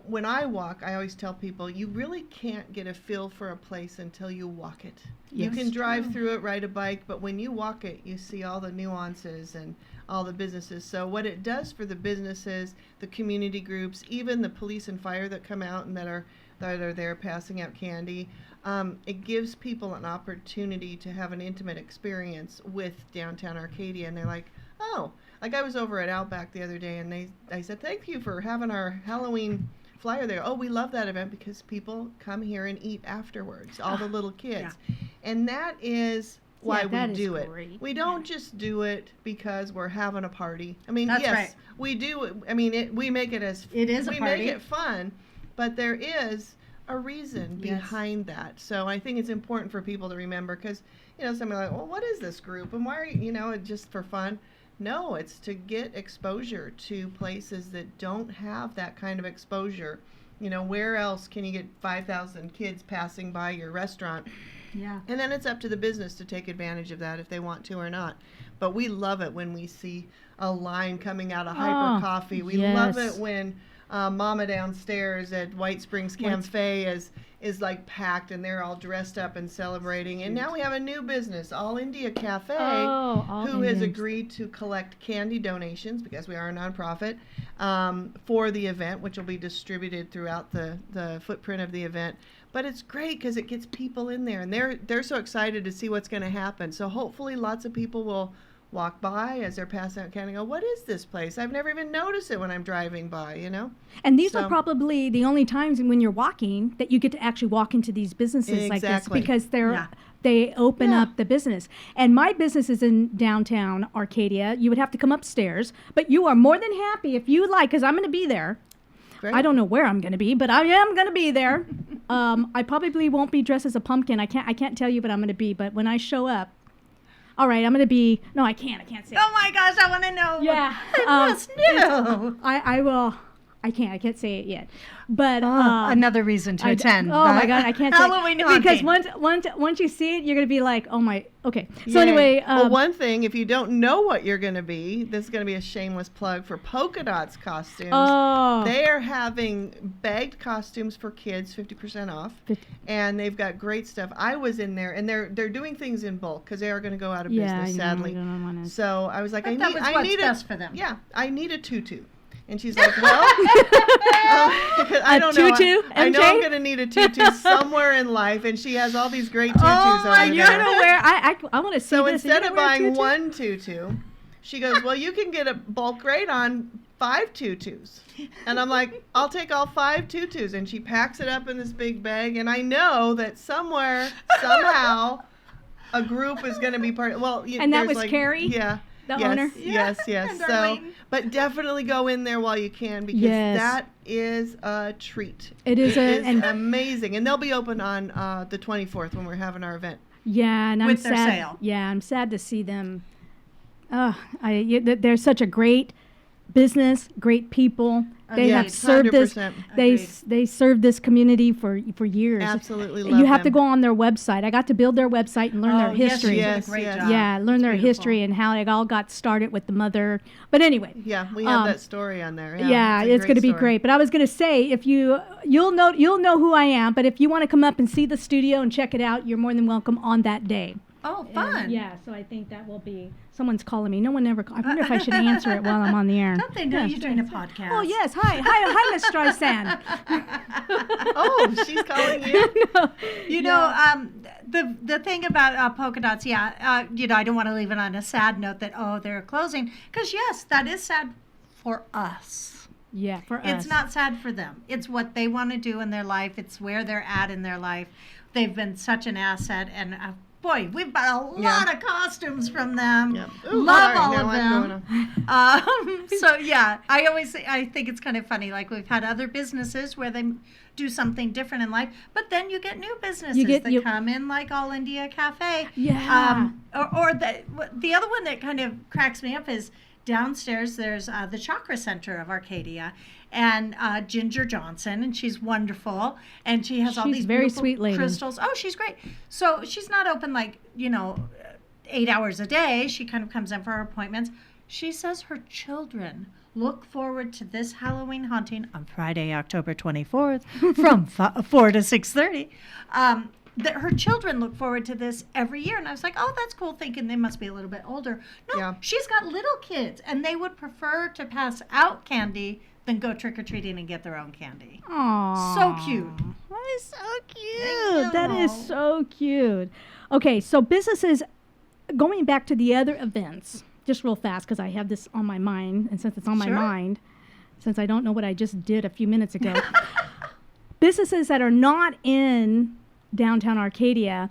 Speaker 2: when I walk, I always tell people you really can't get a feel for a place until you walk it. Yes, you can drive through it, ride a bike, but when you walk it, you see all the nuances and all the businesses. So what it does for the businesses, the community groups, even the police and fire that come out and that are there passing out candy, it gives people an opportunity to have an intimate experience with downtown Arcadia. And they're like, oh, like I was over at Outback the other day, and I said, thank you for having our Halloween flyer there. Oh, we love that event because people come here and eat afterwards, all the little kids. Yeah. And that is why we do it. Great. We don't just do it because we're having a party. I mean, we do. I mean, we make it we make it fun. But there is a reason behind that. So I think it's important for people to remember because, somebody like, well, what is this group? And why are you, just for fun? No, it's to get exposure to places that don't have that kind of exposure. Where else can you get 5,000 kids passing by your restaurant?
Speaker 1: Yeah.
Speaker 2: And then it's up to the business to take advantage of that if they want to or not. But we love it when we see a line coming out of Hyper Coffee. We love it when... Mama downstairs at White Springs Cafe is like packed and they're all dressed up and celebrating. And now we have a new business, All India Cafe, who has agreed to collect candy donations because we are a nonprofit for the event, which will be distributed throughout the footprint of the event. But it's great because it gets people in there and they're so excited to see what's going to happen. So hopefully lots of people will walk by as they're passing out candy and go, what is this place? I've never even noticed it when I'm driving by, you know?
Speaker 1: And these
Speaker 2: So-
Speaker 1: are probably the only times when you're walking that you get to actually walk into these businesses like this,
Speaker 2: Exactly.
Speaker 1: because
Speaker 3: Yeah.
Speaker 1: they open
Speaker 2: Yeah.
Speaker 1: up the business. And my business is in downtown Arcadia. You would have to come upstairs, but you are more than happy if you like, because I'm going to be there.
Speaker 2: Great.
Speaker 1: I don't know where I'm going to be, but I am going to be there. I probably won't be dressed as a pumpkin. I can't tell you what I'm going to be, but when I show up, all right, I'm going to be. No, I can't say.
Speaker 3: Oh my gosh, I want to know.
Speaker 1: Yeah,
Speaker 3: I must know.
Speaker 1: I will. I can't say it yet, but
Speaker 3: Another reason to attend.
Speaker 1: Oh my God, I can't say
Speaker 3: Halloween
Speaker 1: it. Because
Speaker 3: haunting.
Speaker 1: once you see it, you're gonna be like, oh my. Okay. So
Speaker 2: Yay.
Speaker 1: anyway,
Speaker 2: well, one thing, if you don't know what you're going to be, this is going to be a shameless plug for Polka Dots costumes.
Speaker 1: oh,
Speaker 2: They are having bagged costumes for kids, 50% off,
Speaker 1: 50
Speaker 2: and they've got great stuff. I was in there, and they're doing things in bulk because they are going to go out of
Speaker 1: yeah,
Speaker 2: business, sadly.
Speaker 1: I don't wanna.
Speaker 2: So I was like,
Speaker 3: But that was
Speaker 2: I
Speaker 3: what's
Speaker 2: need
Speaker 3: best for them.
Speaker 2: Yeah, I need a tutu. And she's like, well, I don't know.
Speaker 1: tutu,
Speaker 2: I know
Speaker 1: MJ?
Speaker 2: I'm going to need a tutu somewhere in life, and she has all these great tutus
Speaker 3: my
Speaker 2: over
Speaker 1: And you're
Speaker 2: there.
Speaker 1: gonna wear. I want to see
Speaker 2: So
Speaker 1: this.
Speaker 2: instead
Speaker 1: You're
Speaker 2: of
Speaker 1: gonna wear a
Speaker 2: buying
Speaker 1: tutu?
Speaker 2: one tutu, she goes, well, you can get a bulk rate on 5 tutus. And I'm like, I'll take all 5 tutus. And she packs it up in this big bag. And I know that somewhere, somehow, a group is going to be part. Well,
Speaker 1: And that
Speaker 2: there's
Speaker 1: was Carrie?
Speaker 2: Yeah.
Speaker 1: The
Speaker 2: yes,
Speaker 1: owner?
Speaker 2: Yes,
Speaker 3: Yeah,
Speaker 2: yes.
Speaker 3: and
Speaker 2: So,
Speaker 3: Darlene.
Speaker 2: but definitely go in there while you can, because
Speaker 1: Yes.
Speaker 2: that is a treat.
Speaker 1: It is
Speaker 2: It is amazing. And they'll be open on the 24th when we're having our event.
Speaker 1: Yeah, and I'm
Speaker 3: With their
Speaker 1: sad.
Speaker 3: sale.
Speaker 1: Yeah, I'm sad to see them. They're such a great business, great people. They
Speaker 3: Agreed.
Speaker 1: have served this.
Speaker 2: 100%.
Speaker 1: They served this community for years.
Speaker 2: Absolutely love
Speaker 1: You have to
Speaker 2: them.
Speaker 1: go on their website. I got to build their website and learn their history.
Speaker 2: yes,
Speaker 3: She did a great
Speaker 2: yes.
Speaker 3: job.
Speaker 1: Yeah, learn
Speaker 3: It's
Speaker 1: their
Speaker 3: beautiful.
Speaker 1: history and how it all got started with the mother. But anyway,
Speaker 2: Yeah, we have
Speaker 1: Um,
Speaker 2: that story on there.
Speaker 1: yeah,
Speaker 2: a
Speaker 1: it's going to be
Speaker 2: story.
Speaker 1: great. But I was going to say, if you'll know who I am. But if you want to come up and see the studio and check it out, you're more than welcome on that day.
Speaker 3: Oh, fun.
Speaker 1: And yeah, so I think that will be. Someone's calling me. No one ever. I wonder if I should answer it while I'm on the air.
Speaker 3: Don't they know
Speaker 1: Yeah.
Speaker 3: you're doing a podcast?
Speaker 1: Oh yes, hi, Miss Streisand.
Speaker 2: Oh, she's calling you?
Speaker 3: You know, the thing about polka dots, I don't want to leave it on a sad note that, they're closing. Because, yes, that is sad for us.
Speaker 1: Yeah, for us.
Speaker 3: It's not sad for them. It's what they want to do in their life. It's where they're at in their life. They've been such an asset. And, boy, we've bought a lot of costumes from them.
Speaker 2: Yeah. Ooh,
Speaker 3: Love
Speaker 2: sorry,
Speaker 3: all
Speaker 2: now
Speaker 3: of
Speaker 2: I'm
Speaker 3: them.
Speaker 2: going
Speaker 3: So yeah, I think it's kind of funny. Like we've had other businesses where they do something different in life, but then you get new businesses that come in, like All India Cafe.
Speaker 1: Yeah.
Speaker 3: Or the other one that kind of cracks me up is downstairs. There's the Chakra Center of Arcadia, and Ginger Johnson, and she's wonderful, and she has all
Speaker 1: She's
Speaker 3: these
Speaker 1: very
Speaker 3: beautiful
Speaker 1: sweet lady.
Speaker 3: crystals. Oh, she's great. So she's not open 8 hours a day. She kind of comes in for her appointments. She says her children look forward to this Halloween haunting on Friday, October 24th from 4 to 6:30. That her children look forward to this every year. And I was like, oh, that's cool, thinking they must be a little bit older. No,
Speaker 2: Yeah.
Speaker 3: she's got little kids, and they would prefer to pass out candy than go trick-or-treating and get their own candy.
Speaker 1: Aww.
Speaker 3: So cute.
Speaker 1: That is so
Speaker 3: I
Speaker 1: cute. That
Speaker 3: know.
Speaker 1: is so cute. Okay, so businesses, going back to the other events, just real fast because I have this on my mind, and since it's on my
Speaker 3: Sure.
Speaker 1: mind, since I don't know what I just did a few minutes ago, businesses that are not in downtown Arcadia,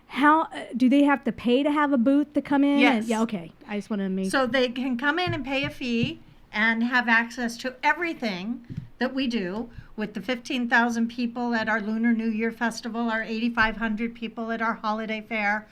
Speaker 1: how do they have to pay to have a booth to come in?
Speaker 3: Yes.
Speaker 1: Yeah, okay. I just want to make
Speaker 3: So they can come in and pay a fee and have access to everything that we do with the 15,000 people at our Lunar New Year Festival, our 8,500 people at our holiday fair.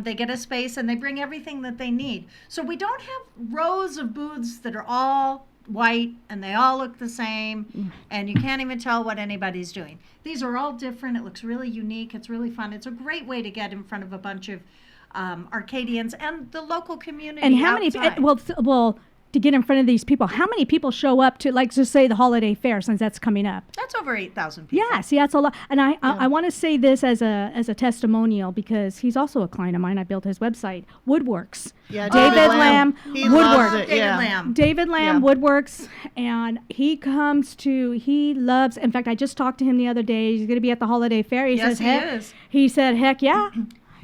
Speaker 3: They get a space and they bring everything that they need. So we don't have rows of booths that are all white and they all look the same and you can't even tell what anybody's doing. These are all different. It looks really unique. It's really fun. It's a great way to get in front of a bunch of Arcadians and the local community.
Speaker 1: And how many?
Speaker 3: outside.
Speaker 1: Well, to get in front of these people, how many people show up to, like, just say the holiday fair, since that's coming up?
Speaker 3: That's over 8,000 people.
Speaker 1: Yeah, see, that's a lot. And I want to say this as a testimonial because he's also a client of mine. I built his website, Woodworks.
Speaker 2: Yeah,
Speaker 1: David Lamb,
Speaker 2: He
Speaker 1: Woodwork.
Speaker 2: loves it.
Speaker 3: David
Speaker 2: Yeah.
Speaker 3: Lamb.
Speaker 1: David Lamb
Speaker 2: Yeah.
Speaker 1: Woodworks, and he loves. In fact, I just talked to him the other day. He's going to be at the holiday fair. He
Speaker 3: Yes,
Speaker 1: says,
Speaker 3: he
Speaker 1: heck,
Speaker 3: is.
Speaker 1: He said, heck yeah.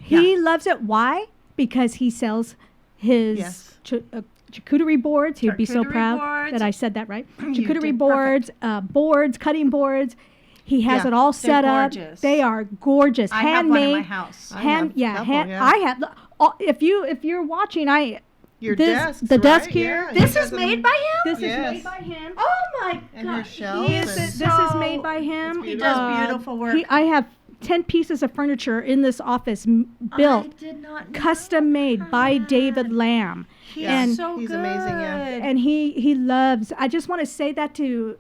Speaker 1: He loves it. Why? Because he sells his
Speaker 2: Yes.
Speaker 1: charcuterie boards. He would be so
Speaker 3: Charcuterie
Speaker 1: proud
Speaker 3: boards.
Speaker 1: that I said that right.
Speaker 3: You
Speaker 1: Charcuterie
Speaker 3: did
Speaker 1: boards, boards, cutting boards. He has
Speaker 2: Yeah.
Speaker 1: it all set up.
Speaker 3: gorgeous.
Speaker 1: They are gorgeous,
Speaker 3: I have one in my
Speaker 1: handmade.
Speaker 3: house.
Speaker 2: I have a couple, yeah.
Speaker 1: I have. If you're watching,
Speaker 2: Your
Speaker 1: this
Speaker 2: desks,
Speaker 1: the
Speaker 2: right?
Speaker 1: desk here.
Speaker 2: Yeah,
Speaker 3: This
Speaker 2: you
Speaker 3: is
Speaker 2: got
Speaker 3: made
Speaker 2: them-
Speaker 3: by him?
Speaker 1: This
Speaker 2: Yes.
Speaker 1: is made by him.
Speaker 3: Oh my
Speaker 2: And her
Speaker 3: God.
Speaker 2: shelves
Speaker 3: He
Speaker 2: and-
Speaker 3: is
Speaker 1: This
Speaker 3: so,
Speaker 1: is made by him.
Speaker 2: It's
Speaker 3: He
Speaker 2: beautiful.
Speaker 3: does beautiful work.
Speaker 1: I have 10 pieces of furniture in this office built,
Speaker 3: I did not know
Speaker 1: custom made by
Speaker 3: that.
Speaker 1: David Lamb.
Speaker 3: He's
Speaker 2: And
Speaker 3: so
Speaker 2: he's
Speaker 3: good.
Speaker 2: amazing, yeah.
Speaker 1: And he loves, I just want to say that to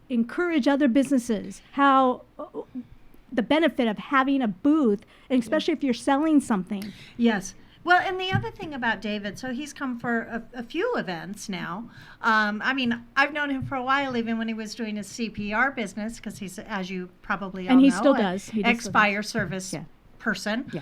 Speaker 1: encourage other businesses, how the benefit of having a booth, and especially if you're selling something.
Speaker 3: Yes. Well, and the other thing about David, so he's come for a few events now. I mean, I've known him for a while, even when he was doing his CPR business, because he's, as you probably all
Speaker 1: And
Speaker 3: know,
Speaker 1: he still
Speaker 3: an
Speaker 1: does. He does still
Speaker 3: ex-fire service
Speaker 1: Yeah.
Speaker 3: person.
Speaker 1: Yeah.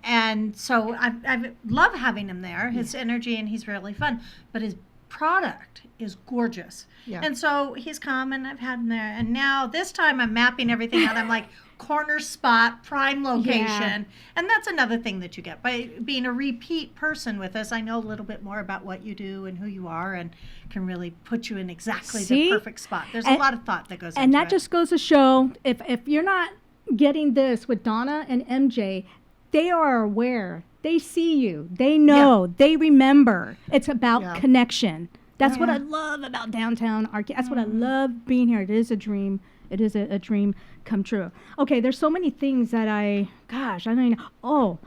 Speaker 3: And so I love having him there, his energy, and he's really fun. But his product is gorgeous.
Speaker 2: Yeah.
Speaker 3: And so he's come, and I've had him there. And now this time I'm mapping everything out. I'm like, corner spot, prime location. And that's another thing that you get. By being a repeat person with us, I know a little bit more about what you do and who you are, and can really put you in exactly
Speaker 1: See?
Speaker 3: the perfect spot. There's a
Speaker 1: And-
Speaker 3: lot of thought that goes
Speaker 1: And
Speaker 3: into
Speaker 1: that
Speaker 3: it.
Speaker 1: just goes to show, if you're not getting this with Donna and MJ, they are aware. They see you. They know. They remember. It's about
Speaker 2: Yeah.
Speaker 1: connection. That's what I love about downtown Arcadia. That's what I love being here. It is a dream. It is a dream come true. Okay, there's so many things that I don't even, God,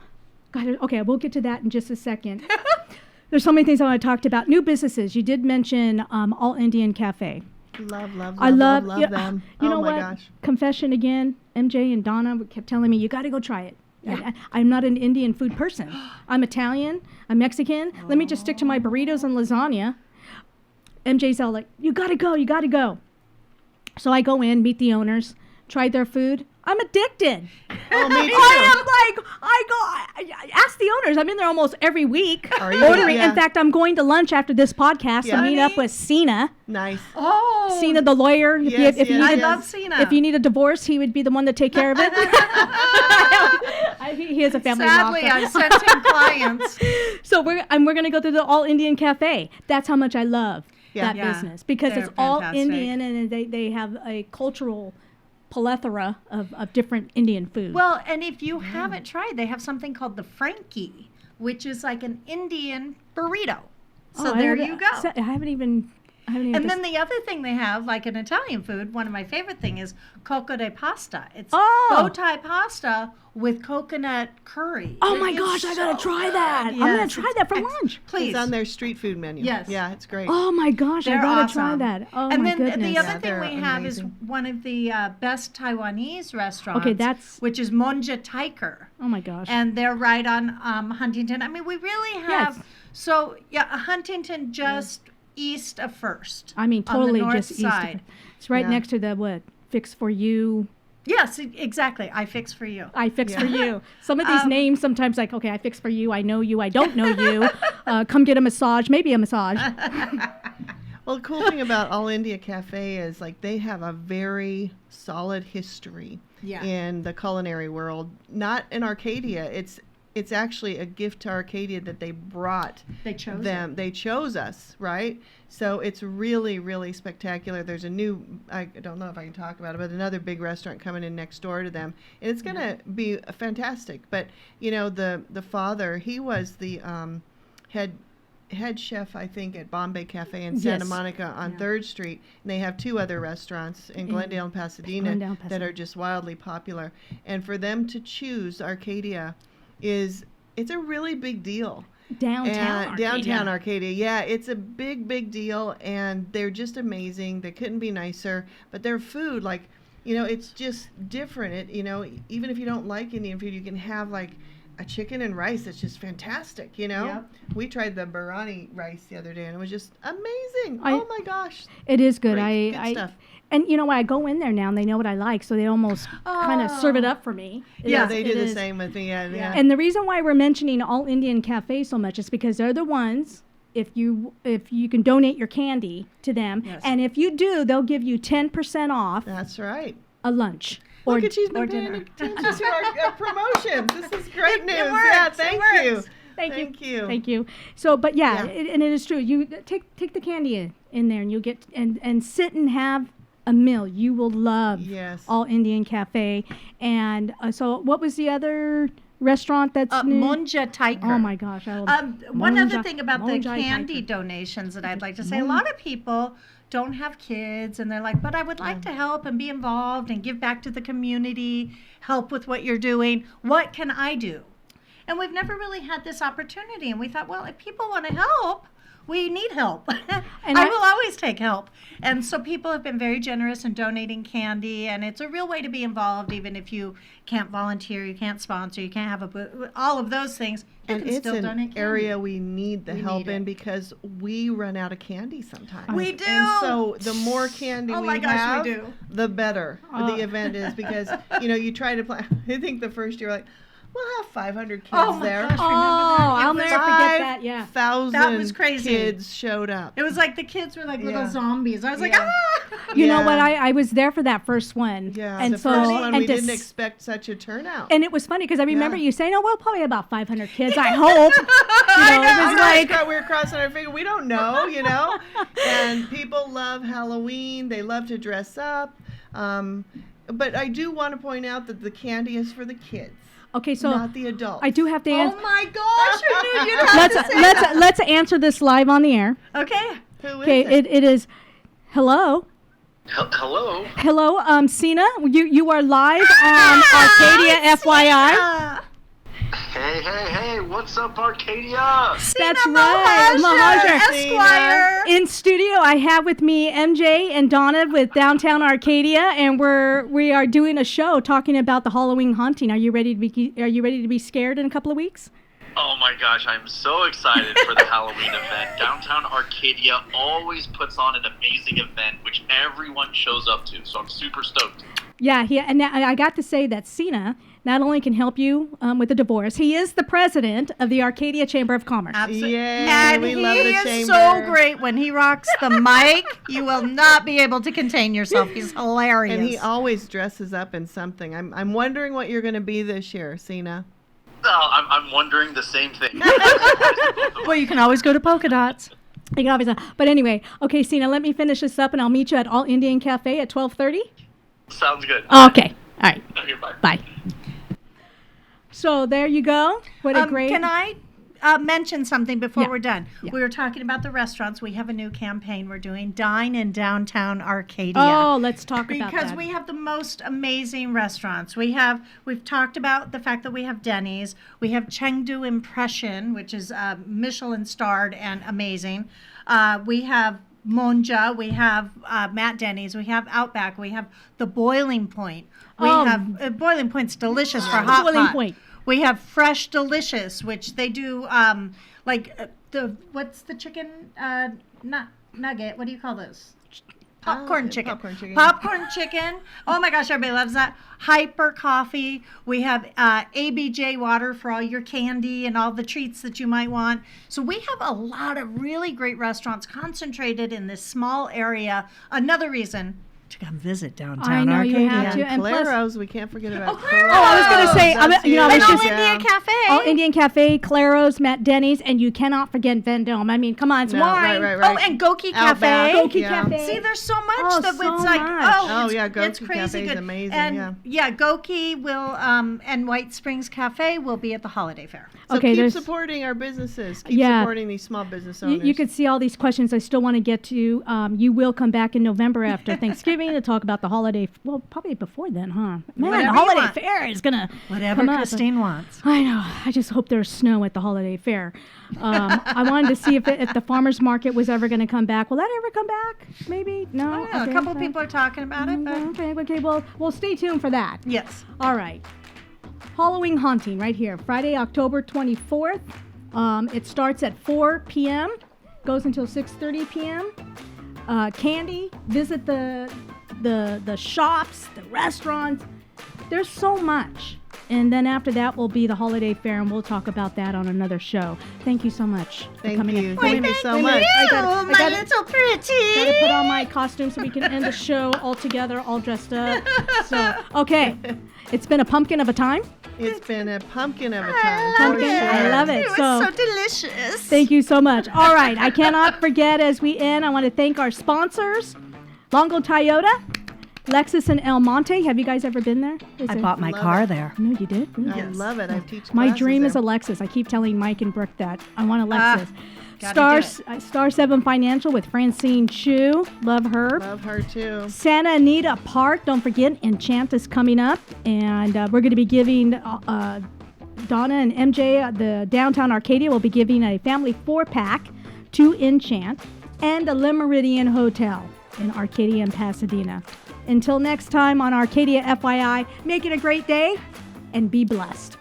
Speaker 1: okay, we'll get to that in just a second. There's so many things I want to talk about. New businesses. You did mention All Indian Cafe.
Speaker 2: Love
Speaker 1: I love
Speaker 2: love them.
Speaker 1: You
Speaker 2: Oh
Speaker 1: know
Speaker 2: my
Speaker 1: what?
Speaker 2: gosh.
Speaker 1: Confession again. MJ and Donna kept telling me, you got to go try it.
Speaker 3: Yeah.
Speaker 1: I'm not an Indian food person. I'm Italian. I'm Mexican. Let me just stick to my burritos and lasagna. MJ's all like, you got to go. You got to go. So I go in, meet the owners, try their food. I'm addicted.
Speaker 2: Oh, me too.
Speaker 1: I ask the owners. I'm in there almost every week.
Speaker 2: Are you?
Speaker 1: Ordering.
Speaker 2: Yeah.
Speaker 1: In fact, I'm going to lunch after this podcast
Speaker 2: Yeah.
Speaker 1: to meet up
Speaker 3: Honey.
Speaker 1: with Sina.
Speaker 2: Nice.
Speaker 3: Oh,
Speaker 1: Sina, the lawyer. If
Speaker 2: Yes,
Speaker 1: you
Speaker 2: yes,
Speaker 3: I
Speaker 1: need
Speaker 2: yes.
Speaker 3: love Cena.
Speaker 1: if you need a divorce, he would be the one to take care of it. He has a family law
Speaker 3: Sadly,
Speaker 1: firm.
Speaker 3: I sent him clients.
Speaker 1: So we're going to go to the All Indian Cafe. That's how much I love
Speaker 2: Yeah.
Speaker 1: that
Speaker 3: Yeah,
Speaker 1: business, because
Speaker 3: they're
Speaker 1: it's all
Speaker 3: fantastic.
Speaker 1: Indian, and they have a cultural plethora of different Indian food.
Speaker 3: Well, and if you haven't tried, they have something called the Frankie, which is like an Indian burrito. So there you go.
Speaker 1: I haven't even.
Speaker 3: And then the other thing they have, like an Italian food, one of my favorite thing is coco de pasta. It's
Speaker 1: Oh.
Speaker 3: bow tie pasta with coconut curry.
Speaker 1: Oh
Speaker 3: It
Speaker 1: my
Speaker 3: is
Speaker 1: gosh, I gotta
Speaker 3: so
Speaker 1: try
Speaker 3: good.
Speaker 1: that. I'm gonna
Speaker 3: Yes,
Speaker 1: try
Speaker 3: it's
Speaker 1: that for
Speaker 3: ex-
Speaker 1: lunch.
Speaker 3: Please.
Speaker 2: It's on their street food menu.
Speaker 3: Yes.
Speaker 2: Yeah, it's great.
Speaker 1: Oh my gosh, I
Speaker 3: They're
Speaker 1: gotta try
Speaker 3: awesome.
Speaker 1: that. Oh
Speaker 3: and
Speaker 1: my
Speaker 3: then
Speaker 1: goodness.
Speaker 3: the other
Speaker 2: Yeah,
Speaker 3: thing
Speaker 2: they're
Speaker 3: we have is
Speaker 2: amazing.
Speaker 3: one of the best Taiwanese restaurants.
Speaker 1: Okay, that's-
Speaker 3: which is Monja Tiker.
Speaker 1: Oh my gosh.
Speaker 3: And they're right on Huntington. I mean, we really have.
Speaker 1: Yes.
Speaker 3: So yeah, Huntington just east of First.
Speaker 1: I mean,
Speaker 3: on the
Speaker 1: totally
Speaker 3: north
Speaker 1: just east of
Speaker 3: side.
Speaker 1: it. It's right
Speaker 2: Yeah.
Speaker 1: next to the what? Fix for You.
Speaker 3: Yes, exactly. I fix for you.
Speaker 1: I fix
Speaker 2: Yeah.
Speaker 1: for you. Some of these names sometimes like, okay, I fix for you. I know you. I don't know you. Come get a massage. Maybe a massage.
Speaker 2: Well, the cool thing about All India Cafe is like they have a very solid history
Speaker 3: Yeah.
Speaker 2: in the culinary world. Not in Arcadia. It's actually a gift to Arcadia that they brought
Speaker 3: They chose
Speaker 2: them. They chose us, right? So it's really, really spectacular. There's a new, I don't know if I can talk about it, but another big restaurant coming in next door to them, and it's going to be fantastic. But you know, the father, he was the head chef, I think, at Bombay Cafe in Santa
Speaker 1: Yes.
Speaker 2: Monica on
Speaker 3: Yeah.
Speaker 2: 3rd Street. And they have 2 other restaurants in Glendale and Pasadena
Speaker 1: Glendale,
Speaker 2: that
Speaker 1: Pasadena.
Speaker 2: are just wildly popular. And for them to choose Arcadia it's a really big deal.
Speaker 1: Downtown.
Speaker 2: And downtown
Speaker 1: Arcadia.
Speaker 2: Arcadia, yeah, it's a big deal, and they're just amazing. They couldn't be nicer, but their food, like, you know, it's just different. It, you know, even if you don't like Indian food, you can have like a chicken and rice that's just fantastic. You know,
Speaker 3: Yep.
Speaker 2: we tried the biryani rice the other day, and it was just amazing.
Speaker 1: I-
Speaker 2: Oh my gosh,
Speaker 1: It is good.
Speaker 2: Great, good
Speaker 1: I
Speaker 2: stuff.
Speaker 1: and you know what? I go in there now and they know what I like, so they almost kind of serve it up for me. It
Speaker 2: yeah,
Speaker 1: is-
Speaker 2: they
Speaker 1: it
Speaker 2: do the
Speaker 1: is.
Speaker 2: same with me. Yeah.
Speaker 1: And the reason why we're mentioning All Indian Cafe so much is because they're the ones. If you can donate your candy to them,
Speaker 3: Yes.
Speaker 1: and if you do, they'll give you 10% off
Speaker 2: That's right.
Speaker 1: a lunch.
Speaker 2: Look at she's
Speaker 3: or
Speaker 2: been paying
Speaker 3: dinner.
Speaker 2: attention to our promotions. This is great news.
Speaker 3: works,
Speaker 2: Yeah,
Speaker 3: it
Speaker 2: thank
Speaker 3: works.
Speaker 2: you. Thank you.
Speaker 1: Thank you. So, but yeah,
Speaker 2: Yeah.
Speaker 1: and it is true. You take the candy in there, and you'll get and sit and have a meal. You will love
Speaker 2: Yes.
Speaker 1: All Indian Cafe. And so, what was the other restaurant that's new?
Speaker 3: Monja Tiger.
Speaker 1: Oh my gosh! I love
Speaker 3: One other
Speaker 1: Monja-
Speaker 3: thing about the
Speaker 1: Monja
Speaker 3: candy
Speaker 1: Tiger.
Speaker 3: donations that I'd like to say, a lot of people don't have kids and they're like, but I would like to help and be involved and give back to the community, help with what you're doing. What can I do? And we've never really had this opportunity. And we thought, well, if people want to help, we need help.
Speaker 1: And
Speaker 3: I will always take help. And so people have been very generous in donating candy. And it's a real way to be involved, even if you can't volunteer, you can't sponsor, you can't have a booth, all of those things. You
Speaker 2: And
Speaker 3: can
Speaker 2: it's
Speaker 3: still
Speaker 2: an
Speaker 3: donate candy.
Speaker 2: area we need the
Speaker 3: We
Speaker 2: help
Speaker 3: need
Speaker 2: in
Speaker 3: it.
Speaker 2: because we run out of candy sometimes.
Speaker 3: We do.
Speaker 2: And so the more candy
Speaker 3: Oh
Speaker 2: we
Speaker 3: my gosh, we
Speaker 2: have,
Speaker 3: do.
Speaker 2: the better
Speaker 1: Oh.
Speaker 2: the event is because, you try to plan. I think the first year, like, we'll have 500 kids
Speaker 3: Oh my
Speaker 2: there.
Speaker 3: gosh,
Speaker 1: Oh,
Speaker 3: remember that? It
Speaker 1: I'll
Speaker 3: was
Speaker 1: never forget that. Yeah.
Speaker 2: 5,000
Speaker 3: That was crazy.
Speaker 2: kids showed up.
Speaker 3: It was like the kids were like little
Speaker 2: Yeah.
Speaker 3: zombies. I was like,
Speaker 2: Yeah.
Speaker 3: ah!
Speaker 1: You know
Speaker 2: Yeah.
Speaker 1: what? I was there for that first one.
Speaker 2: Yeah,
Speaker 1: and
Speaker 2: the
Speaker 1: so
Speaker 2: first one,
Speaker 1: and
Speaker 2: we
Speaker 1: to
Speaker 2: didn't
Speaker 1: s-
Speaker 2: expect such a turnout.
Speaker 1: And it was funny because I remember
Speaker 2: Yeah.
Speaker 1: you saying, "Oh, well, probably about 500 kids." I hope. It was like,
Speaker 2: we were crossing our finger. We don't know, And people love Halloween. They love to dress up. But I do want to point out that the candy is for the kids,
Speaker 1: okay, so
Speaker 2: not the adults.
Speaker 1: I do have to
Speaker 3: Oh
Speaker 1: answer.
Speaker 3: my gosh, I knew you'd have to say that.
Speaker 1: Let's answer this live on the air.
Speaker 3: Okay.
Speaker 2: Who is
Speaker 1: Okay,
Speaker 2: it?
Speaker 1: it is. Hello.
Speaker 4: Hello.
Speaker 1: Hello, Sina. You are live on Arcadia, FYI.
Speaker 4: Hey, what's up, Arcadia?
Speaker 1: That's right, Mahajer.
Speaker 3: Esquire.
Speaker 1: In studio, I have with me MJ and Donna with Downtown Arcadia, and we are doing a show talking about the Halloween haunting. Are you ready to be scared in a couple of weeks?
Speaker 4: Oh my gosh, I'm so excited for the Halloween event. Downtown Arcadia always puts on an amazing event, which everyone shows up to, so I'm super stoked.
Speaker 1: Yeah, and I got to say that Sina not only can help you with the divorce, he is the president of the Arcadia Chamber of Commerce.
Speaker 3: Absolutely.
Speaker 2: Yay,
Speaker 3: And
Speaker 2: we
Speaker 3: he
Speaker 2: love the
Speaker 3: is so
Speaker 2: chamber.
Speaker 3: great when he rocks the mic. You will not be able to contain yourself. He's hilarious.
Speaker 2: And he always dresses up in something. I'm wondering what you're going to be this year, Sina.
Speaker 4: I'm wondering the same thing.
Speaker 3: well, you can always go to Polka Dots.
Speaker 1: You can always, but anyway, okay, Sina, let me finish this up, and I'll meet you at All Indian Cafe at 12:30.
Speaker 4: Sounds good.
Speaker 1: Okay, all right,
Speaker 4: Okay, bye.
Speaker 1: bye. So there you go. What a great.
Speaker 3: Can I mention something before
Speaker 1: Yeah.
Speaker 3: we're done?
Speaker 1: Yeah.
Speaker 3: We were talking about the restaurants. We have a new campaign we're doing, Dine in Downtown Arcadia.
Speaker 1: Oh, let's talk about
Speaker 3: Because
Speaker 1: that.
Speaker 3: we have the most amazing restaurants. We've talked about the fact that we have Denny's. We have Chengdu Impression, which is Michelin starred and amazing. We have Monja. We have Matt Denny's. We have Outback. We have the Boiling Point. We
Speaker 1: Oh.
Speaker 3: have Boiling Point's delicious for hot
Speaker 1: Boiling
Speaker 3: pot.
Speaker 1: Point.
Speaker 3: We have Fresh Delicious, which they do what's the chicken nugget? What do you call those? Popcorn chicken.
Speaker 2: Popcorn chicken.
Speaker 3: Popcorn chicken. Oh my gosh, everybody loves that. Hyper Coffee. We have ABJ water for all your candy and all the treats that you might want. So we have a lot of really great restaurants concentrated in this small area. Another reason to come visit downtown
Speaker 1: I know you
Speaker 3: Arcadia.
Speaker 1: have to. And plus-
Speaker 2: Claro's, we can't forget about
Speaker 3: Claro's.
Speaker 1: Oh, I was going to say,
Speaker 2: That's
Speaker 1: I was
Speaker 3: And
Speaker 1: just
Speaker 3: All India Cafe.
Speaker 1: All Indian Cafe, Claro's, Matt Denny's, and you cannot forget Vendome. I mean, come on, it's
Speaker 2: No,
Speaker 1: wine.
Speaker 2: right.
Speaker 3: Oh, and Goki
Speaker 2: Outback.
Speaker 3: Cafe.
Speaker 1: Goki
Speaker 2: Yeah.
Speaker 1: Cafe.
Speaker 3: See, there's so much
Speaker 1: Oh,
Speaker 3: that
Speaker 1: so
Speaker 3: it's like,
Speaker 1: much.
Speaker 2: Oh, yeah,
Speaker 3: it's
Speaker 2: Goki
Speaker 3: crazy
Speaker 2: Cafe is
Speaker 3: good.
Speaker 2: amazing,
Speaker 3: And Goki will, and White Springs Cafe will be at the holiday fair.
Speaker 2: So
Speaker 1: Okay,
Speaker 2: keep
Speaker 1: there's-
Speaker 2: supporting our businesses. Keep
Speaker 1: Yeah.
Speaker 2: supporting these small business
Speaker 1: You,
Speaker 2: owners.
Speaker 1: you could see all these questions I still want to get to. You will come back in November after Thanksgiving to talk about the holiday. Well, probably before then, huh? Man,
Speaker 3: Whatever
Speaker 1: the
Speaker 3: you
Speaker 1: holiday
Speaker 3: want.
Speaker 1: fair is gonna
Speaker 3: Whatever
Speaker 1: come up.
Speaker 3: Christine wants.
Speaker 1: I know. I just hope there's snow at the holiday fair. I wanted to see if the farmers market was ever going to come back. Will that ever come back? Maybe. No.
Speaker 3: I don't know,
Speaker 1: Okay,
Speaker 3: a couple
Speaker 1: okay.
Speaker 3: people are talking about it, but
Speaker 1: Okay. Well, stay tuned for that.
Speaker 3: yes.
Speaker 1: All right. Halloween Haunting right here, Friday, October 24th. It starts at 4 p.m., goes until 6:30 p.m. Candy, visit the shops, the restaurants. There's so much. And then after that will be the holiday fair, and we'll talk about that on another show. Thank you so much for
Speaker 2: Thank
Speaker 1: coming
Speaker 2: you.
Speaker 1: in.
Speaker 2: Thank you so much.
Speaker 1: I
Speaker 3: my
Speaker 1: gotta-
Speaker 3: little pretty.
Speaker 1: Gotta put on my costume so we can end the show all together, all dressed up. So, okay. It's been a pumpkin of a time.
Speaker 2: It's been a pumpkin of a time. for
Speaker 1: Pumpkin,
Speaker 2: sure.
Speaker 1: I love it.
Speaker 3: It was
Speaker 1: So,
Speaker 3: so delicious.
Speaker 1: thank you so much. All right. I cannot forget as we end, I want to thank our sponsors, Longo Toyota, Lexus and El Monte. Have you guys ever been there?
Speaker 3: I bought my
Speaker 2: Love
Speaker 3: car
Speaker 2: it.
Speaker 3: there.
Speaker 1: No, you did? Really?
Speaker 2: I love it. I teach
Speaker 1: My
Speaker 2: classes
Speaker 1: dream is a
Speaker 2: there.
Speaker 1: Lexus. I keep telling Mike and Brooke that I want a
Speaker 3: Ah,
Speaker 1: Lexus.
Speaker 3: gotta
Speaker 1: Star 7 Financial with Francine Chu. Love her.
Speaker 2: Love her too.
Speaker 1: Santa Anita Park. Don't forget, Enchant is coming up. And we're going to be giving Donna and MJ, the downtown Arcadia, will be giving a family 4-pack to Enchant and the Le Meridian Hotel in Arcadia and Pasadena. Until next time on Arcadia FYI, make it a great day and be blessed.